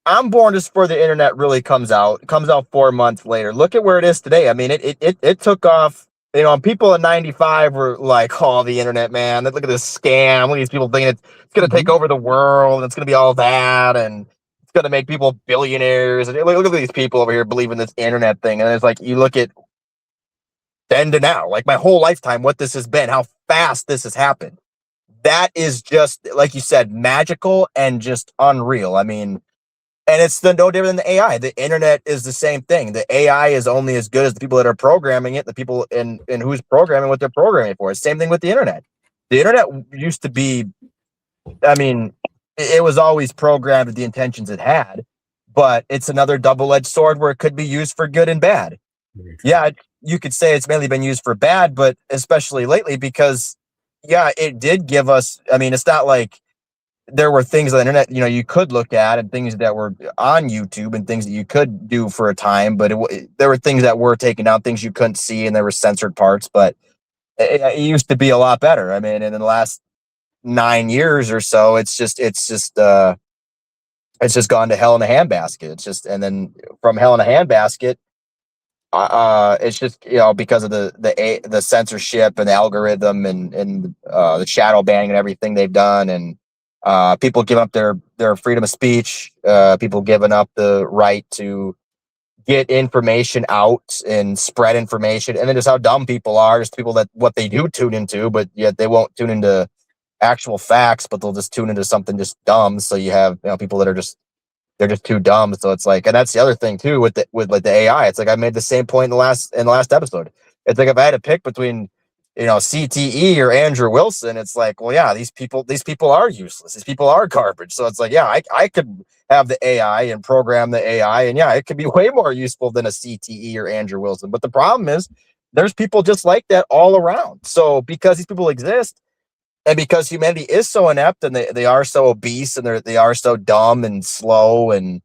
I'm born just before the internet really comes out. It comes out 4 months later. Look at where it is today. I mean, it took off. People in 95 were like, "Oh, the internet, man! Look at this scam. Look at these people thinking it's going to take over the world. And it's going to be all that, and it's going to make people billionaires." And look at these people over here believing this internet thing. And it's like, you look at then to now, like my whole lifetime, what this has been, how fast this has happened. That is just, like you said, magical and just unreal. I mean, and it's no different than the AI. The internet is the same thing. The AI is only as good as the people that are programming it, the people in who's programming what they're programming for. It's the same thing with the internet. The internet used to be, it was always programmed with the intentions it had, but it's another double-edged sword where it could be used for good and bad. Yeah, you could say it's mainly been used for bad, but especially lately because, yeah, it did give us, it's not like there were things on the internet, you could look at, and things that were on YouTube and things that you could do for a time, but there were things that were taken down, things you couldn't see, and there were censored parts, but it used to be a lot better. And in the last 9 years or so, it's just gone to hell in a handbasket. And then from hell in a handbasket, it's just, because of the censorship and the algorithm and the shadow banning and everything they've done, and people giving up their freedom of speech, people giving up the right to get information out and spread information, and then just how dumb people are, just people that what they do tune into, but yet they won't tune into actual facts, but they'll just tune into something just dumb. So you have people that are they're just too dumb. So it's like, and that's the other thing too with the AI. It's like I made the same point in the last episode. It's like if I had to pick between CTE or Andrew Wilson, it's like, well, yeah, these people are useless. These people are garbage. So it's like, yeah, I could have the AI and program the AI, and yeah, it could be way more useful than a CTE or Andrew Wilson. But the problem is there's people just like that all around. So because these people exist, and because humanity is so inept, and they are so obese, and they are so dumb and slow and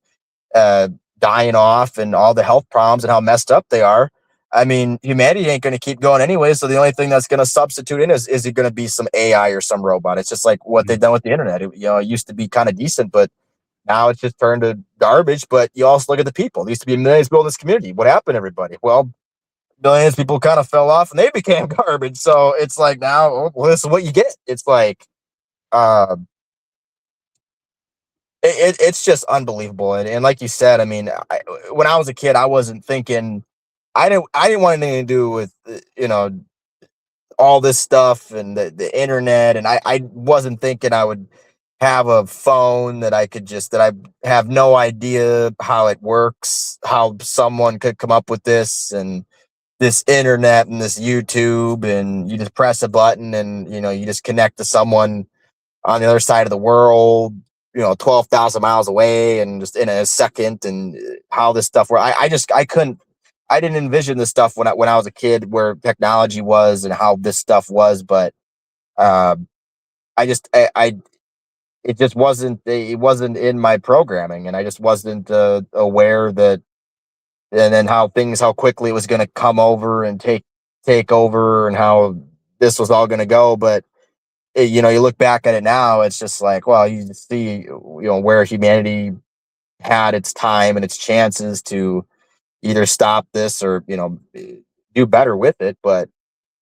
dying off, and all the health problems and how messed up they are, humanity ain't going to keep going anyway. So the only thing that's going to substitute in is it going to be some AI or some robot? It's just like what they've done with the internet. It used to be kind of decent, but now it's just turned to garbage. But you also look at the people. There used to be millions of people in this community. What happened to everybody? Well, millions of people kind of fell off and they became garbage. So it's like, now, well, this is what you get. It's like, it's just unbelievable. And like you said, when I was a kid, I wasn't thinking, I didn't want anything to do with, all this stuff and the internet. And I wasn't thinking I would have a phone that I have no idea how it works, how someone could come up with this, and this internet and this YouTube, and you just press a button and, you just connect to someone on the other side of the world, 12,000 miles away, and just in a second, and how this stuff works. I didn't envision this stuff when I was a kid, where technology was and how this stuff was. But Uh, I it wasn't in my programming, and I just wasn't aware that, and then how quickly it was going to come over and take over, and how this was all going to go. But you know, you look back at it now, it's just like, well, you see, you know, where humanity had its time and its chances to either stop this or, you know, do better with it. But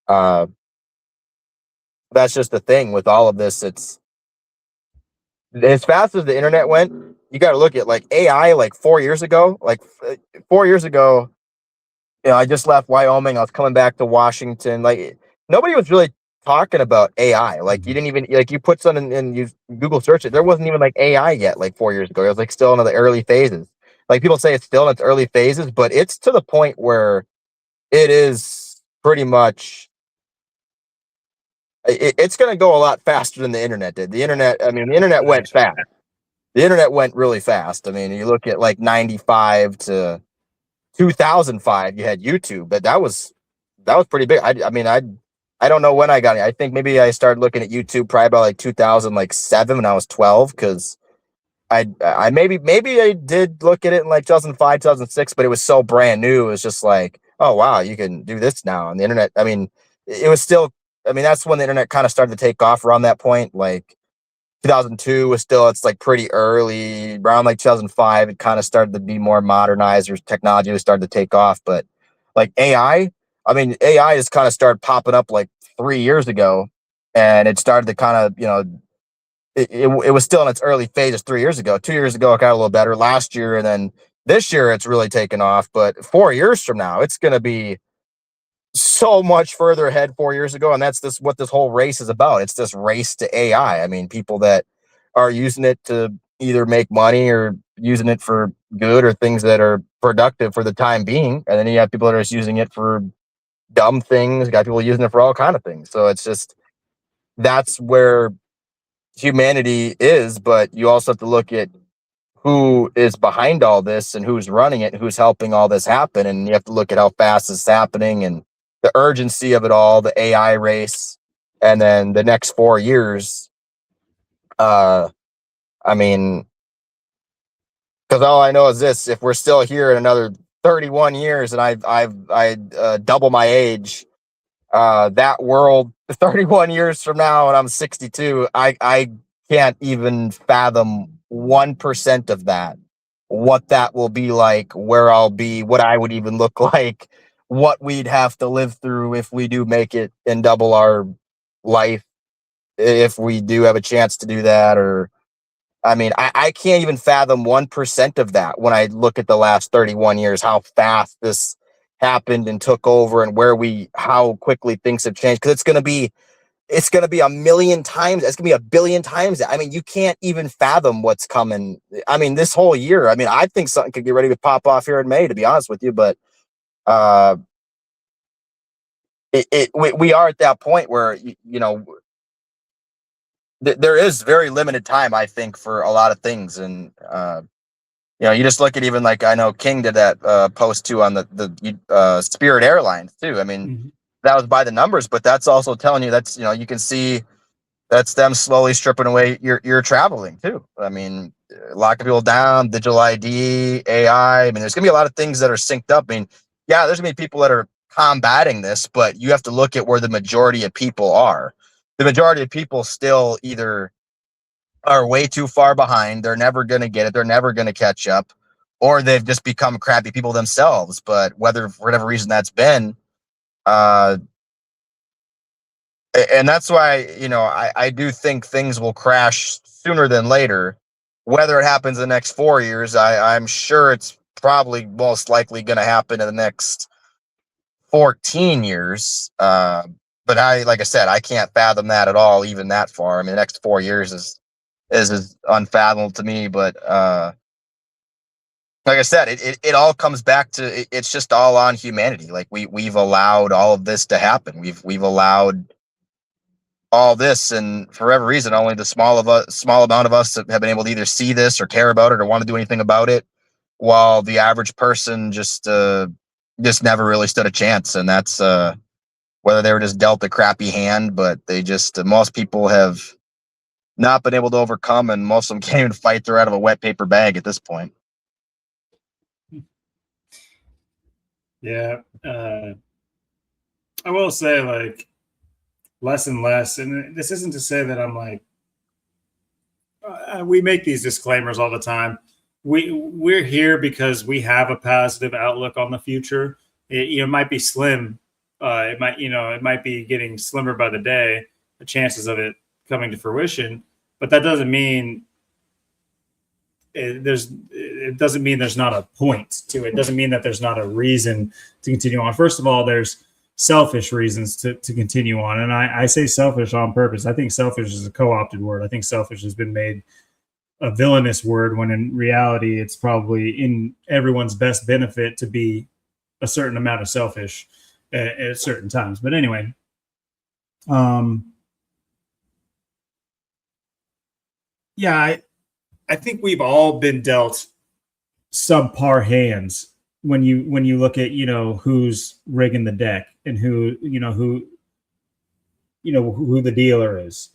uh, that's just the thing with all of this. It's as fast as the internet went. You got to look at like AI, like 4 years ago, 4 years ago. You know, I just left Wyoming. I was coming back to Washington. Like nobody was really talking about AI. Like you didn't even like you put something and you Google search it. There wasn't even like AI yet. Like 4 years ago, it was like still in the early phases. Like people say it's still in its early phases, but it's to the point where it is pretty much. It's going to go a lot faster than the internet did. The internet, I mean, the internet went fast. The internet went really fast. I mean, you look at like 95 to 2005, you had YouTube, but that was pretty big. I mean, I don't know when I got it. I think maybe I started looking at YouTube probably about like 2007 when I was 12, because I maybe I did look at it in like 2005, 2006, but it was so brand new. It was just like, oh wow, you can do this now on the internet. I mean, it was still. I mean, that's when the internet kind of started to take off around that point. Like 2002 was still, it's like pretty early. Around like 2005, it kind of started to be more modernized, or technology was starting to take off. But like AI, I mean, AI just kind of started popping up like 3 years ago, and it started to kind of, you know, it was still in its early phases 3 years ago. 2 years ago, it got a little better last year. And then this year, it's really taken off. But 4 years from now, it's going to be so much further ahead 4 years ago. And that's what this whole race is about. It's this race to AI. I mean, people that are using it to either make money or using it for good or things that are productive for the time being. And then you have people that are just using it for dumb things. You got people using it for all kind of things. So it's just, that's where humanity is. But you also have to look at who is behind all this and who's running it and who's helping all this happen. And you have to look at how fast it's happening and the urgency of it all, the AI race, and then the next 4 years. I mean, because all I know is this: if we're still here in another 31 years, and I double my age, that world 31 years from now, and I'm 62, I can't even fathom 1% of that. What that will be like, where I'll be, what I would even look like, what we'd have to live through if we do make it and double our life, if we do have a chance to do that. Or I mean, I can't even fathom 1% of that when I look at the last 31 years, how fast this happened and took over, and how quickly things have changed. Because it's going to be a million times. It's going to be a billion times. I mean, you can't even fathom what's coming. I mean, this whole year, I mean, I think something could get ready to pop off here in May, to be honest with you. But uh, we are at that point where, you know, there is very limited time, I think, for a lot of things. And, you know, you just look at, even like, I know King did that post too on the Spirit Airlines too. I mean, that was by the numbers, but that's also telling you, that's, you know, you can see that's them slowly stripping away your traveling too. I mean, locking people down, digital ID, AI. I mean, there's gonna be a lot of things that are synced up. I mean, yeah, there's gonna be people that are combating this, but you have to look at where the majority of people are. The majority of people still either are way too far behind, they're never gonna get it, they're never gonna catch up, or they've just become crappy people themselves. But whether for whatever reason that's been, uh, and that's why, you know, I do think things will crash sooner than later. Whether it happens in the next 4 years, I'm sure it's probably most likely going to happen in the next 14 years. But like I said, I can't fathom that at all, even that far. I mean, the next 4 years is unfathomable to me. But like I said, it all comes back to, it's just all on humanity. Like we've allowed all of this to happen. We've allowed all this, and for whatever reason, only the small amount of us have been able to either see this or care about it or want to do anything about it, while the average person just never really stood a chance. And whether they were just dealt a crappy hand, but they just most people have not been able to overcome, and most of them can't even fight through out of a wet paper bag at this point. Yeah. I will say, like, less and less, and this isn't to say that I'm like, we make these disclaimers all the time. We're here because we have a positive outlook on the future. It might be slim. It might be getting slimmer by the day, the chances of it coming to fruition, but that doesn't mean it doesn't mean there's not a point to it. It doesn't mean that there's not a reason to continue on. First of all, there's selfish reasons to continue on. And I say selfish on purpose. I think selfish is a co-opted word. I think selfish has been made a villainous word when in reality, it's probably in everyone's best benefit to be a certain amount of selfish at certain times. But anyway, yeah, I think we've all been dealt subpar hands when you look at, who's rigging the deck and who the dealer is.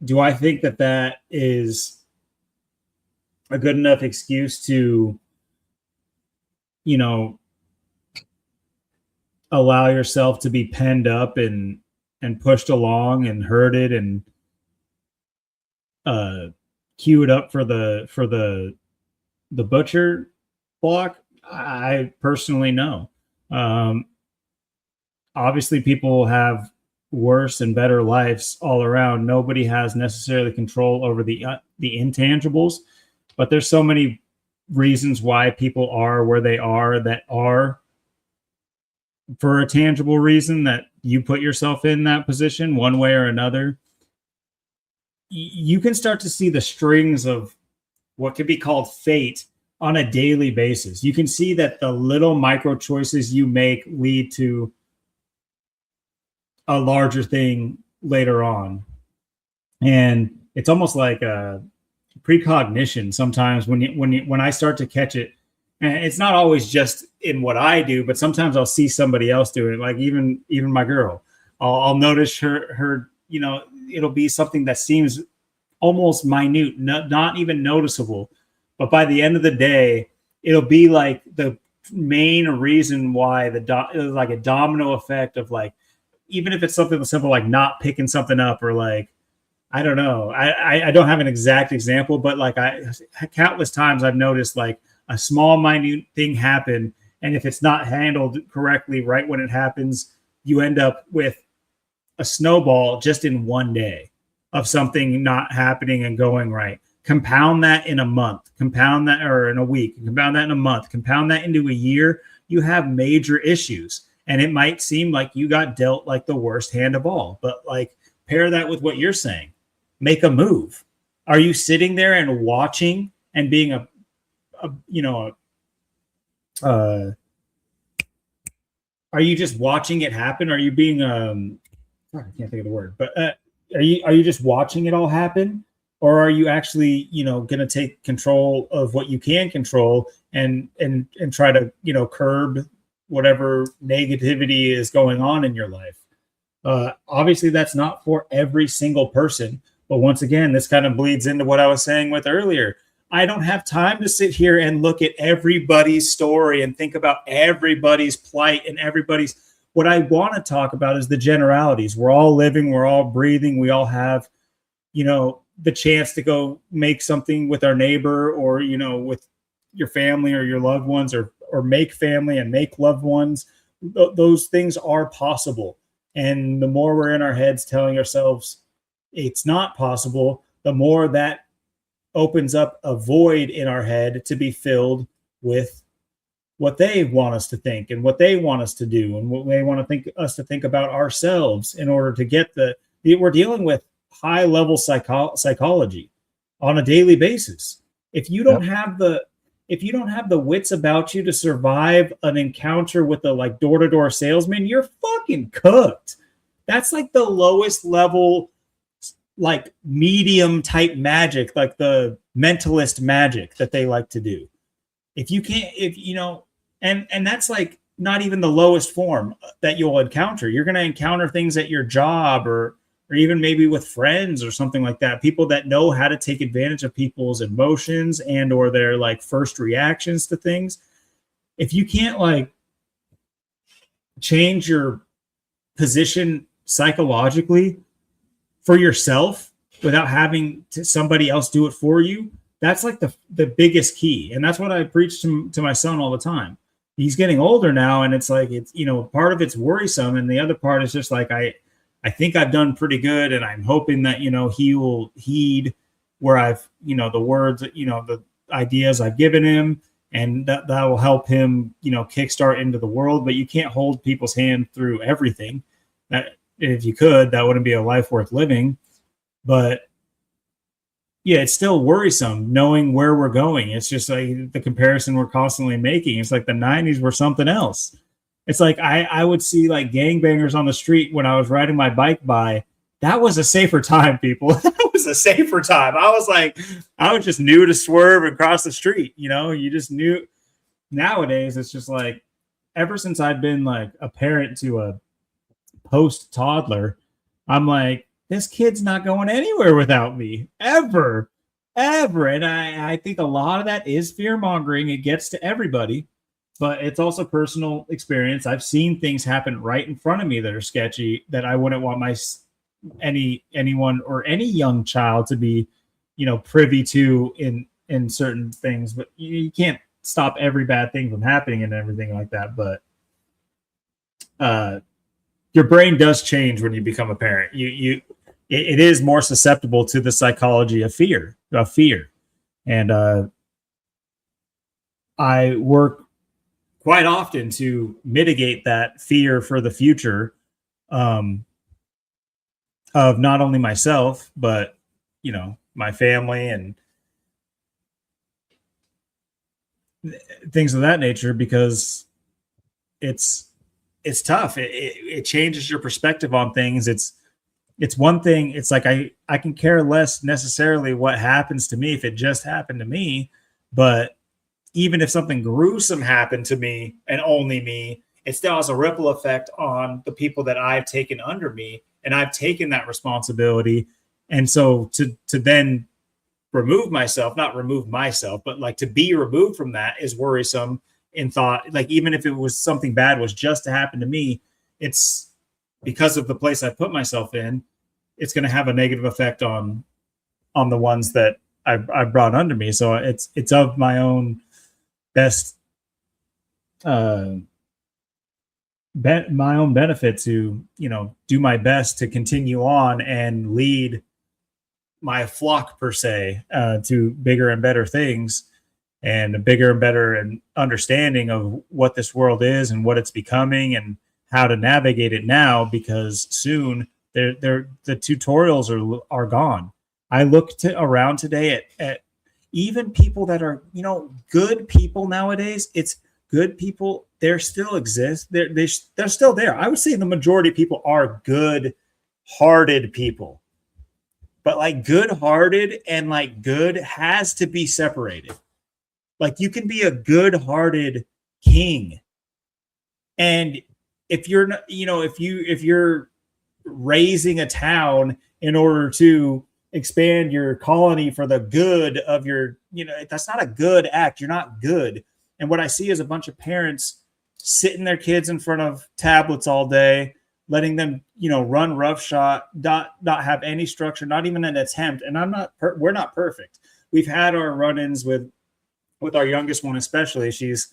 Do I think that is a good enough excuse to, allow yourself to be penned up and pushed along and herded and queued up for the butcher block? I personally know. Obviously, people have worse and better lives all around. Nobody has necessarily control over the intangibles, but there's so many reasons why people are where they are that are for a tangible reason that you put yourself in that position one way or another. You can start to see the strings of what could be called fate on a daily basis. You can see that the little micro choices you make lead to a larger thing later on. And it's almost like a precognition sometimes when I start to catch it. And it's not always just in what I do, but sometimes I'll see somebody else do it. Like even my girl, I'll notice her, it'll be something that seems almost minute, not even noticeable. But by the end of the day, it'll be like the main reason why like a domino effect of, like, even if it's something simple like not picking something up, or like, I don't know. I don't have an exact example, but like countless times I've noticed like a small minute thing happen. And if it's not handled correctly right when it happens, you end up with a snowball just in one day of something not happening and going right. Compound that in a month, compound that, or in a week, compound that in a month, compound that into a year, you have major issues. And it might seem like you got dealt like the worst hand of all, but like pair that with what you're saying, make a move. Are you sitting there and watching and being are you just watching it happen? Are you being, I can't think of the word, but are you just watching it all happen? Or are you actually, going to take control of what you can control and try to, curb whatever negativity is going on in your life? Obviously, that's not for every single person. But once again, this kind of bleeds into what I was saying with earlier. I don't have time to sit here and look at everybody's story and think about everybody's plight and everybody's. What I want to talk about is the generalities. We're all living, we're all breathing, we all have, the chance to go make something with our neighbor, or, with your family or your loved ones, or make family and make loved ones. Those things are possible. And the more we're in our heads telling ourselves it's not possible, the more that opens up a void in our head to be filled with what they want us to think and what they want us to do and what they want to think about ourselves in order to get we're dealing with high level psychology on a daily basis. If you don't have the wits about you to survive an encounter with a like door-to-door salesman, you're fucking cooked. That's like the lowest level, like medium type magic, like the mentalist magic that they like to do. If you can't, and that's like not even the lowest form that you'll encounter. You're going to encounter things at your job or even maybe with friends or something like that. People that know how to take advantage of people's emotions and or their like first reactions to things. If you can't like change your position psychologically for yourself without having somebody else do it for you, that's like the biggest key. And that's what I preach to my son all the time. He's getting older now, and it's like, it's, you know, part of it's worrisome, and the other part is just like, I think I've done pretty good, and I'm hoping that, you know, he will heed where I've, you know, the words, you know, the ideas I've given him, and that will help him, you know, kickstart into the world. But you can't hold people's hand through everything. That, if you could, that wouldn't be a life worth living. But yeah, it's still worrisome knowing where we're going. It's just like the comparison we're constantly making. It's like the 90s were something else. It's like I would see like gangbangers on the street when I was riding my bike by. That was a safer time, people. That was a safer time. I was just new to swerve and cross the street. You know, you just knew. Nowadays, it's just like, ever since I've been like a parent to a post toddler, I'm like, this kid's not going anywhere without me, ever. And I think a lot of that is fear mongering. It gets to everybody, but it's also personal experience. I've seen things happen right in front of me that are sketchy that I wouldn't want anyone or any young child to be, you know, privy to in certain things. But you can't stop every bad thing from happening and everything like that. But your brain does change when you become a parent. It is more susceptible to the psychology of fear. And I work quite often to mitigate that fear for the future, of not only myself, but, you know, my family and things of that nature, because it's tough. It changes your perspective on things. It's one thing. It's like, I can care less necessarily what happens to me if it just happened to me. But even if something gruesome happened to me and only me, it still has a ripple effect on the people that I've taken under me, and I've taken that responsibility. And so to then not remove myself, but like to be removed from that is worrisome in thought. Like, even if it was something bad was just to happen to me, it's because of the place I put myself in, it's going to have a negative effect on the ones that I brought under me. So it's of my own best, my own benefit to, you know, do my best to continue on and lead my flock per se, to bigger and better things, and a bigger and better and understanding of what this world is and what it's becoming and how to navigate it now, because soon the tutorials are gone. I looked around today at even people that are, you know, good people nowadays. It's good people. They still exist. They're still there. I would say the majority of people are good-hearted people, but like good-hearted and like good has to be separated. Like, you can be a good-hearted king, and if you're not, you know, if you're raising a town in order to expand your colony for the good of your, you know, that's not a good act. You're not good. And what I see is a bunch of parents sitting their kids in front of tablets all day, letting them, you know, run roughshod, not have any structure, not even an attempt. And we're not perfect. We've had our run-ins with our youngest one, especially. She's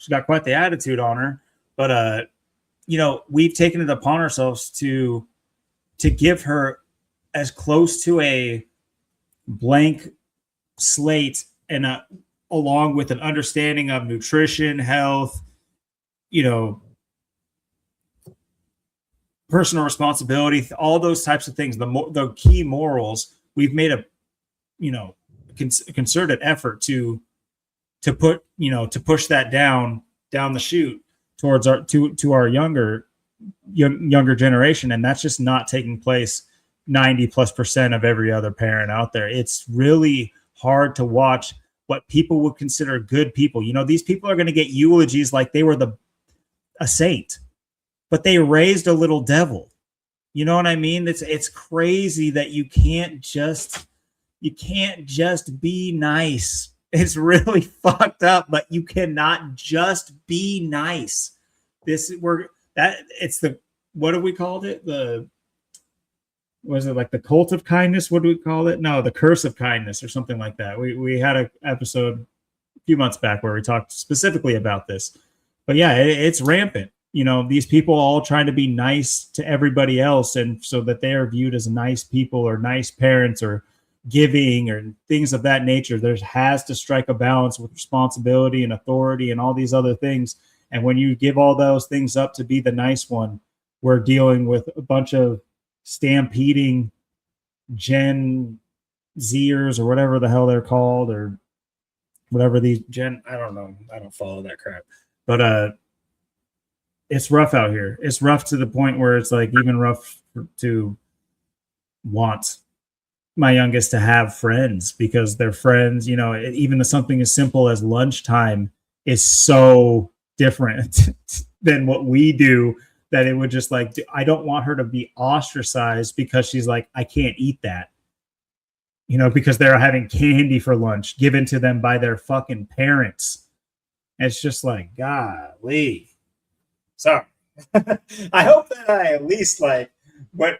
got quite the attitude on her, but you know, we've taken it upon ourselves to give her as close to a blank slate, and along with an understanding of nutrition, health, you know, personal responsibility, all those types of things, the key morals. We've made a, you know, concerted effort to put, you know, to push that down the chute towards our younger generation. And that's just not taking place 90+% of every other parent out there. It's really hard to watch what people would consider good people. You know, these people are going to get eulogies like they were a saint, but they raised a little devil. You know what I mean? It's crazy that you can't just be nice. It's really fucked up, but you cannot just be nice. What do we called it? Was it like the cult of kindness? What do we call it? No, the curse of kindness or something like that. We had an episode a few months back where we talked specifically about this. But yeah, it's rampant. You know, these people all trying to be nice to everybody else, and so that they are viewed as nice people or nice parents or giving or things of that nature. There has to strike a balance with responsibility and authority and all these other things. And when you give all those things up to be the nice one, we're dealing with a bunch of stampeding Gen Zers or whatever the hell they're called, or whatever these I don't know. I don't follow that crap. But it's rough out here. It's rough to the point where it's like even rough to want my youngest to have friends, because their friends, you know, even something as simple as lunchtime is so different than what we do, that it would just like, I don't want her to be ostracized because she's like, I can't eat that, you know, because they're having candy for lunch given to them by their fucking parents. It's just like, golly. So I hope that I at least like went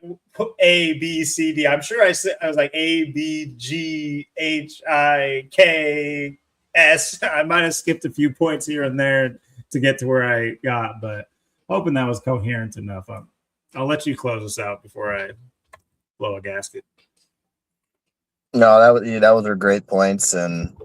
A, B, C, D. I'm sure I was like A, B, G, H, I, K, S. I might have skipped a few points here and there to get to where I got, but hoping that was coherent enough. I'll let you close us out before I blow a gasket. No, those are great points, and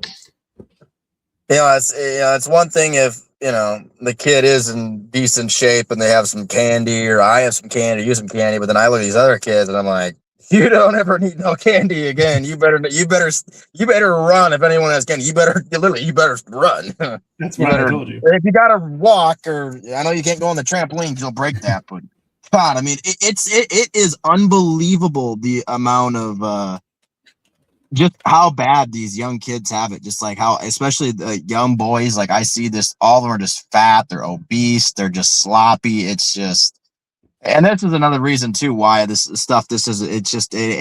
it's one thing if the kid is in decent shape and they have some candy, or I have some candy, you some candy, but then I look at these other kids and I'm like, you don't ever need no candy again. You better run. If anyone has candy, you better run. That's what I told you. If you gotta walk, or I know you can't go on the trampoline because you'll break that, but God, I mean, it is unbelievable the amount of just how bad these young kids have it. Just like how, especially the young boys, like I see this, all of them are just fat, they're obese, they're just sloppy. It's just, and this is another reason too why it's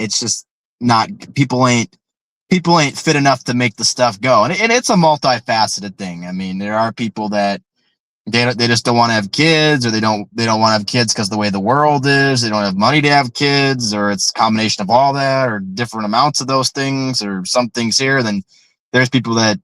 just not, people ain't fit enough to make the stuff go. And it's a multifaceted thing. I mean, there are people that they just don't want to have kids, or they don't want to have kids because the way the world is, they don't have money to have kids, or it's a combination of all that, or different amounts of those things, or some things here. Then there's people that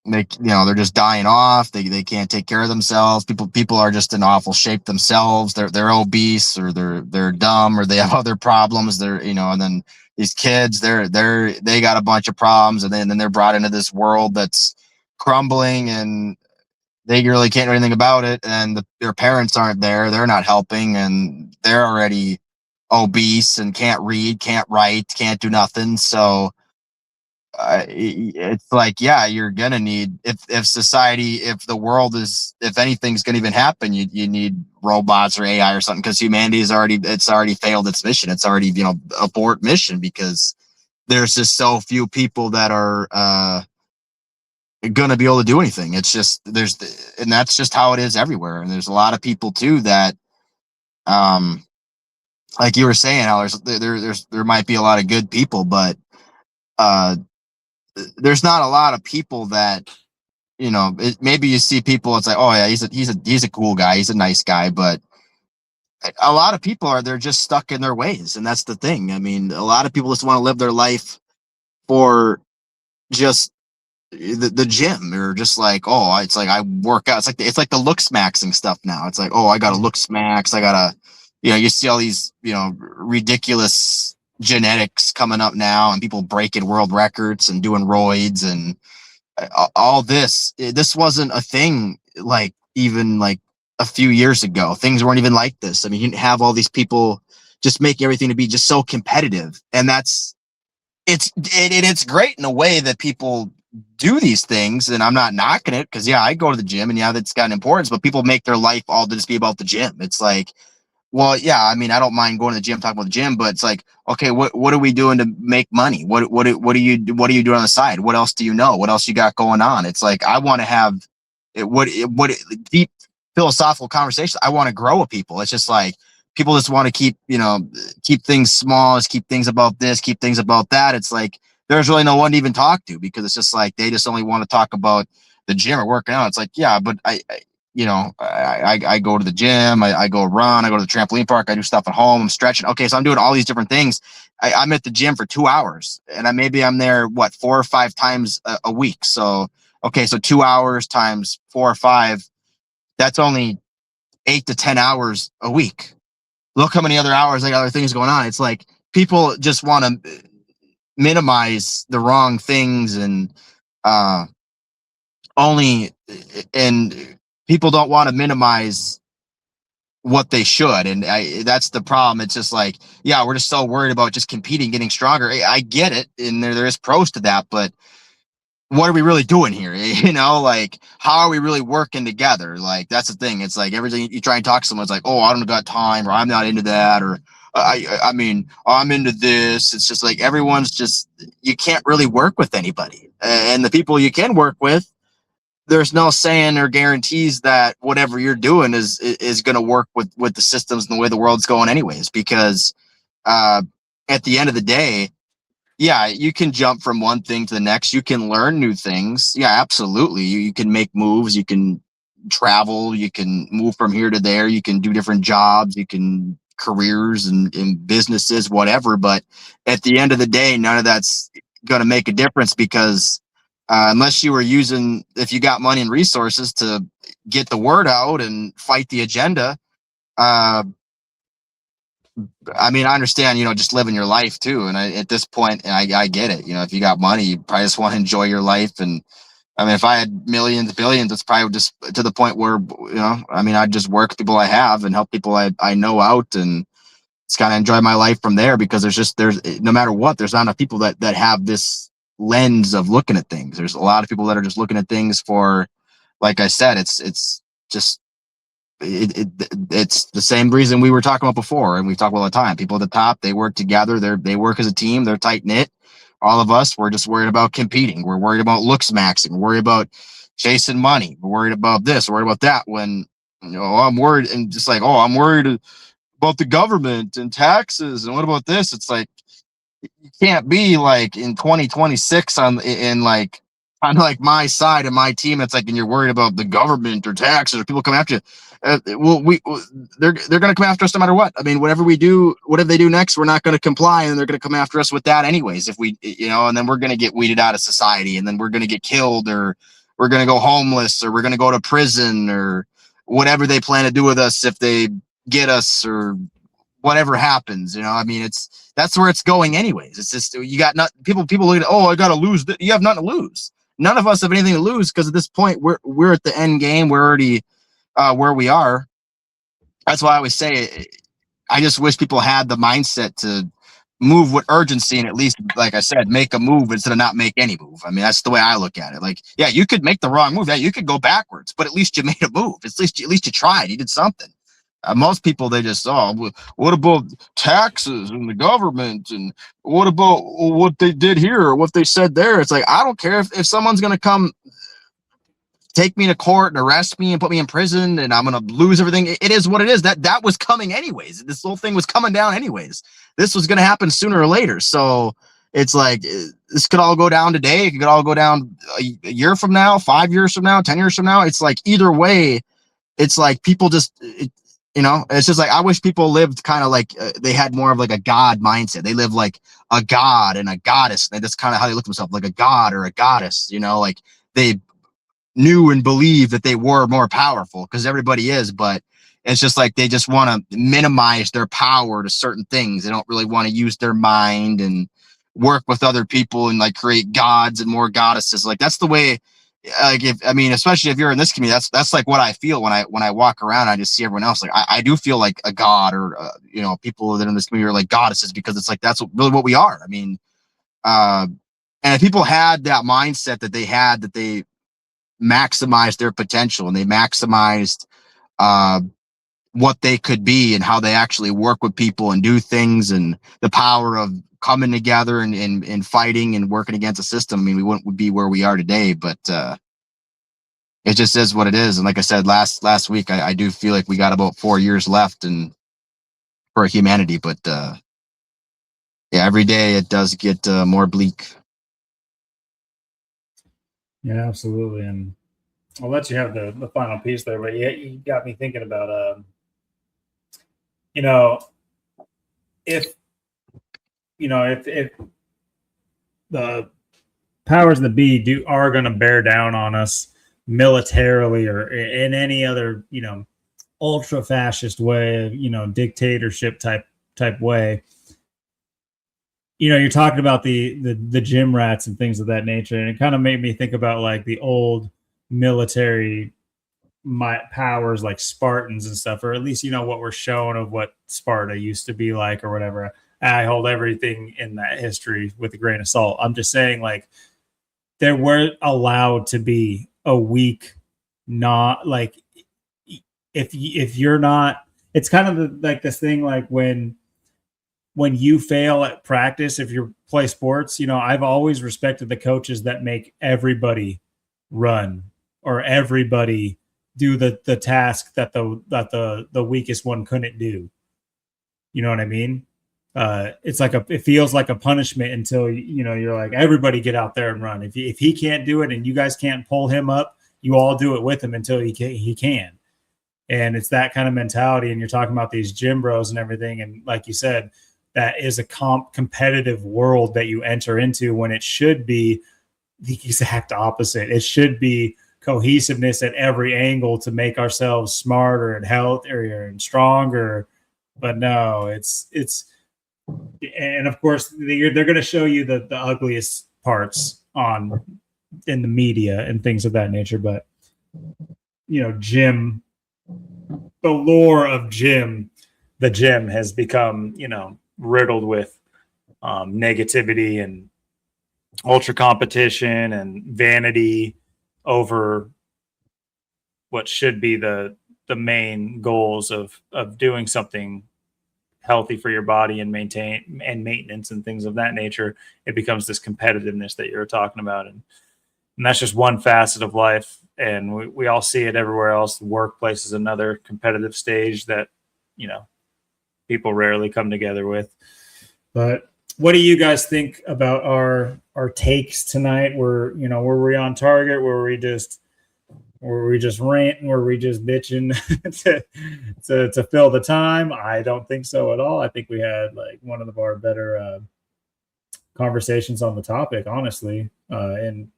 they're just dying off. They can't take care of themselves. People are just in awful shape themselves. They're obese, or they're dumb, or they have other problems. And then these kids, they got a bunch of problems, and then they're brought into this world that's crumbling, and they really can't do anything about it. And their parents aren't there; they're not helping, and they're already obese and can't read, can't write, can't do nothing. So it's like, yeah, you're gonna need, if society, if the world is, if anything's gonna even happen, you need robots or AI or something, because humanity is already failed its mission. It's already abort mission, because there's just so few people that are gonna be able to do anything. It's just and that's just how it is everywhere. And there's a lot of people too that like you were saying, how there might be a lot of good people, but there's not a lot of people that maybe you see people, it's like, oh yeah, he's a cool guy, he's a nice guy, but a lot of people they're just stuck in their ways. And that's the thing. I mean, a lot of people just want to live their life for just the gym, or just like, oh, it's like I work out. It's like the looks maxing stuff now. It's like, oh, I gotta looks max, I gotta, you see all these ridiculous genetics coming up now, and people breaking world records and doing roids and all this. This wasn't a thing like even like a few years ago. Things weren't even like this. I mean, you didn't have all these people just making everything to be just so competitive. And it's great in a way that people do these things, and I'm not knocking it, because yeah, I go to the gym, and yeah, that's got an importance, but people make their life all to just be about the gym. It's like, well, yeah, I mean, I don't mind going to the gym, talking about the gym, but it's like, okay, what are we doing to make money? What are you doing on the side? What else do you know? What else you got going on? It's like, I want to have deep philosophical conversation. I want to grow with people. It's just like people just want to keep things small, just keep things about this, keep things about that. It's like there's really no one to even talk to because it's just like they just only want to talk about the gym or working out. It's like, yeah, but I go to the gym, I go run, I go to the trampoline park, I do stuff at home, I'm stretching. Okay, so I'm doing all these different things. I'm at the gym for 2 hours, and I'm there 4 or 5 times a week. So okay, so 2 hours times 4 or 5, that's only 8 to 10 hours a week. Look how many other hours I got other things going on. It's like people just want to minimize the wrong things and only and people don't want to minimize what they should, and that's the problem. It's just like, yeah, we're just so worried about just competing, getting stronger. I get it, and there is pros to that, but what are we really doing here? Like, how are we really working together? Like, that's the thing. It's like everything you try and talk to someone, it's like, oh, I don't got time, or I'm not into that, or I mean, I'm into this. It's just like everyone's just, you can't really work with anybody, and the people you can work with, there's no saying or guarantees that whatever you're doing is going to work with the systems and the way the world's going anyways, because at the end of the day, yeah, you can jump from one thing to the next. You can learn new things. Yeah, absolutely. You can make moves. You can travel. You can move from here to there. You can do different jobs. You can careers and businesses, whatever. But at the end of the day, none of that's going to make a difference because unless you were if you got money and resources to get the word out and fight the agenda, uh, I mean, I understand, just living your life too. And at this point, I get it. If you got money, you probably just want to enjoy your life. And I mean, if I had millions, billions, it's probably just to the point where, I mean, I'd just work people I have and help people I know out and just kind of enjoy my life from there because there's no matter what, there's not enough people that have this lens of looking at things. There's a lot of people that are just looking at things for, like I said, it's just, it's the same reason we were talking about before, and we talk all the time. People at the top, they work together. They work as a team. They're tight knit. All of us, we're just worried about competing. We're worried about looks maxing. We're worried about chasing money. We're worried about this. We're worried about that. When I'm worried, and just like, oh, I'm worried about the government and taxes, and what about this? It's like you can't be like in 2026 on my side of my team. It's like, and you're worried about the government or taxes or people come after you. They're going to come after us no matter what. I mean, whatever we do, whatever they do next, we're not going to comply, and they're going to come after us with that anyways. If we, and then we're going to get weeded out of society, and then we're going to get killed, or we're going to go homeless, or we're going to go to prison, or whatever they plan to do with us if they get us, or whatever happens. I mean, that's where it's going anyways. It's just, you got people look at, oh, I got to lose. You have nothing to lose. None of us have anything to lose because at this point we're at the end game. We're already where we are. That's why I always say I just wish people had the mindset to move with urgency and at least, like I said, make a move instead of not make any move. I mean, that's the way I look at it. Like, yeah, you could make the wrong move. Yeah, you could go backwards, but at least you made a move. At least you tried. You did something. Most people, they just, oh, what about taxes and the government, and what about what they did here or what they said there? It's like, I don't care if someone's going to come take me to court and arrest me and put me in prison and I'm going to lose everything. It is what it is. That was coming anyways. This whole thing was coming down anyways. This was going to happen sooner or later. So it's like, this could all go down today. It could all go down a year from now, 5 years from now, 10 years from now. It's like, either way, it's like people just, it's just like, I wish people lived kind of like they had more of like a God mindset. They live like a God and a goddess. And that's kind of how they look at themselves, like a God or a goddess, like they knew and believed that they were more powerful, because everybody is, but it's just like they just want to minimize their power to certain things. They don't really want to use their mind and work with other people and like create gods and more goddesses. Like, that's the way. Like, especially if you're in this community, that's like what I feel when I walk around. I just see everyone else. Like, I do feel like a god, or people that are in this community are like goddesses, because it's like that's really what we are. I mean, and if people had that mindset that they maximized their potential and they maximized what they could be and how they actually work with people and do things, and the power of coming together and fighting and working against a system, I mean, we wouldn't be where we are today. But it just is what it is. And like I said last week, I do feel like we got about 4 years left and for humanity, but yeah, every day it does get more bleak. Yeah, absolutely. And I'll let you have the final piece there, but yeah, you got me thinking about, you know, if if the powers that be are going to bear down on us militarily or in any other ultra fascist way, dictatorship type way. You're talking about the gym rats and things of that nature, and it kind of made me think about like the old military powers like Spartans and stuff, or at least what we're shown of what Sparta used to be like or whatever. I hold everything in that history with a grain of salt. I'm just saying, like, there weren't allowed to be a weak, not like if you're not. It's kind of like this thing, like when you fail at practice, if you play sports, I've always respected the coaches that make everybody run or everybody do the task that the weakest one couldn't do. You know what I mean? It feels like a punishment until you're like, everybody get out there and run. If he can't do it and you guys can't pull him up, you all do it with him until he can. And it's that kind of mentality. And you're talking about these gym bros and everything. And like you said, that is a competitive world that you enter into when it should be the exact opposite. It should be cohesiveness at every angle to make ourselves smarter and healthier and stronger. But no, it's and of course they're going to show you the ugliest parts in the media and things of that nature. But gym, the lore of the gym has become riddled with negativity and ultra competition and vanity over what should be the main goals of doing something healthy for your body and maintenance and things of that nature. It becomes this competitiveness that you're talking about, and that's just one facet of life, and we all see it everywhere else. The workplace is another competitive stage that people rarely come together with. But what do you guys think about our takes tonight? Were we on target? Were we just ranting? Were we just bitching to fill the time? I don't think so at all. I think we had like one of our better conversations on the topic, honestly. And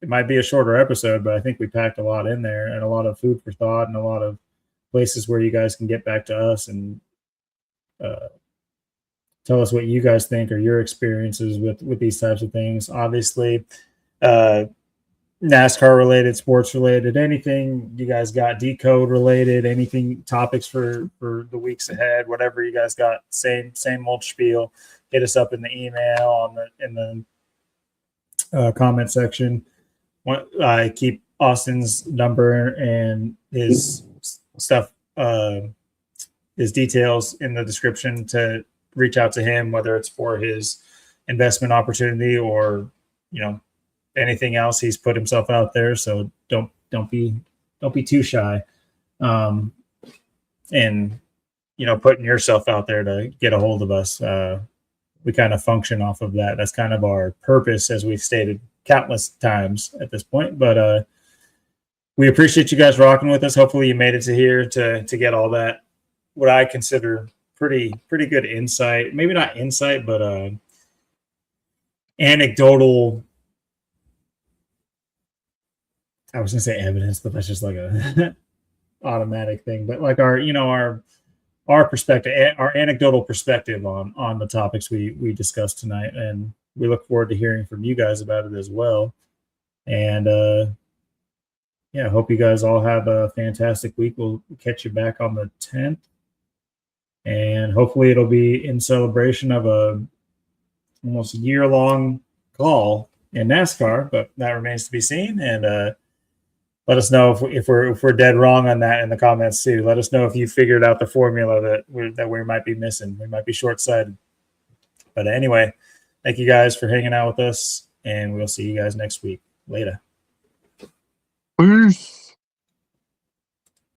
it might be a shorter episode, but I think we packed a lot in there and a lot of food for thought and a lot of places where you guys can get back to us and tell us what you guys think or your experiences with these types of things. Obviously, NASCAR related, sports related, anything you guys got, decode related, anything, topics for the weeks ahead, whatever you guys got, same old spiel. Hit us up in the email in the comment section. I keep Austin's number and his stuff, his details in the description to reach out to him, whether it's for his investment opportunity or anything else. He's put himself out there, so don't be too shy, and putting yourself out there to get a hold of us. We kind of function off of that. That's kind of our purpose, as we've stated countless times at this point. But we appreciate you guys rocking with us. Hopefully you made it to here to get all that, what I consider pretty good insight. Maybe not insight, but anecdotal. I was gonna say evidence, but that's just like a automatic thing. But like our perspective, our anecdotal perspective on the topics we discussed tonight, and we look forward to hearing from you guys about it as well. And I hope you guys all have a fantastic week. We'll catch you back on the 10th, and hopefully it'll be in celebration of a almost year-long call in NASCAR, but that remains to be seen. And let us know if we're dead wrong on that in the comments too. Let us know if you figured out the formula that we might be missing. We might be short-sighted. But anyway, thank you guys for hanging out with us, and we'll see you guys next week. Later. Peace.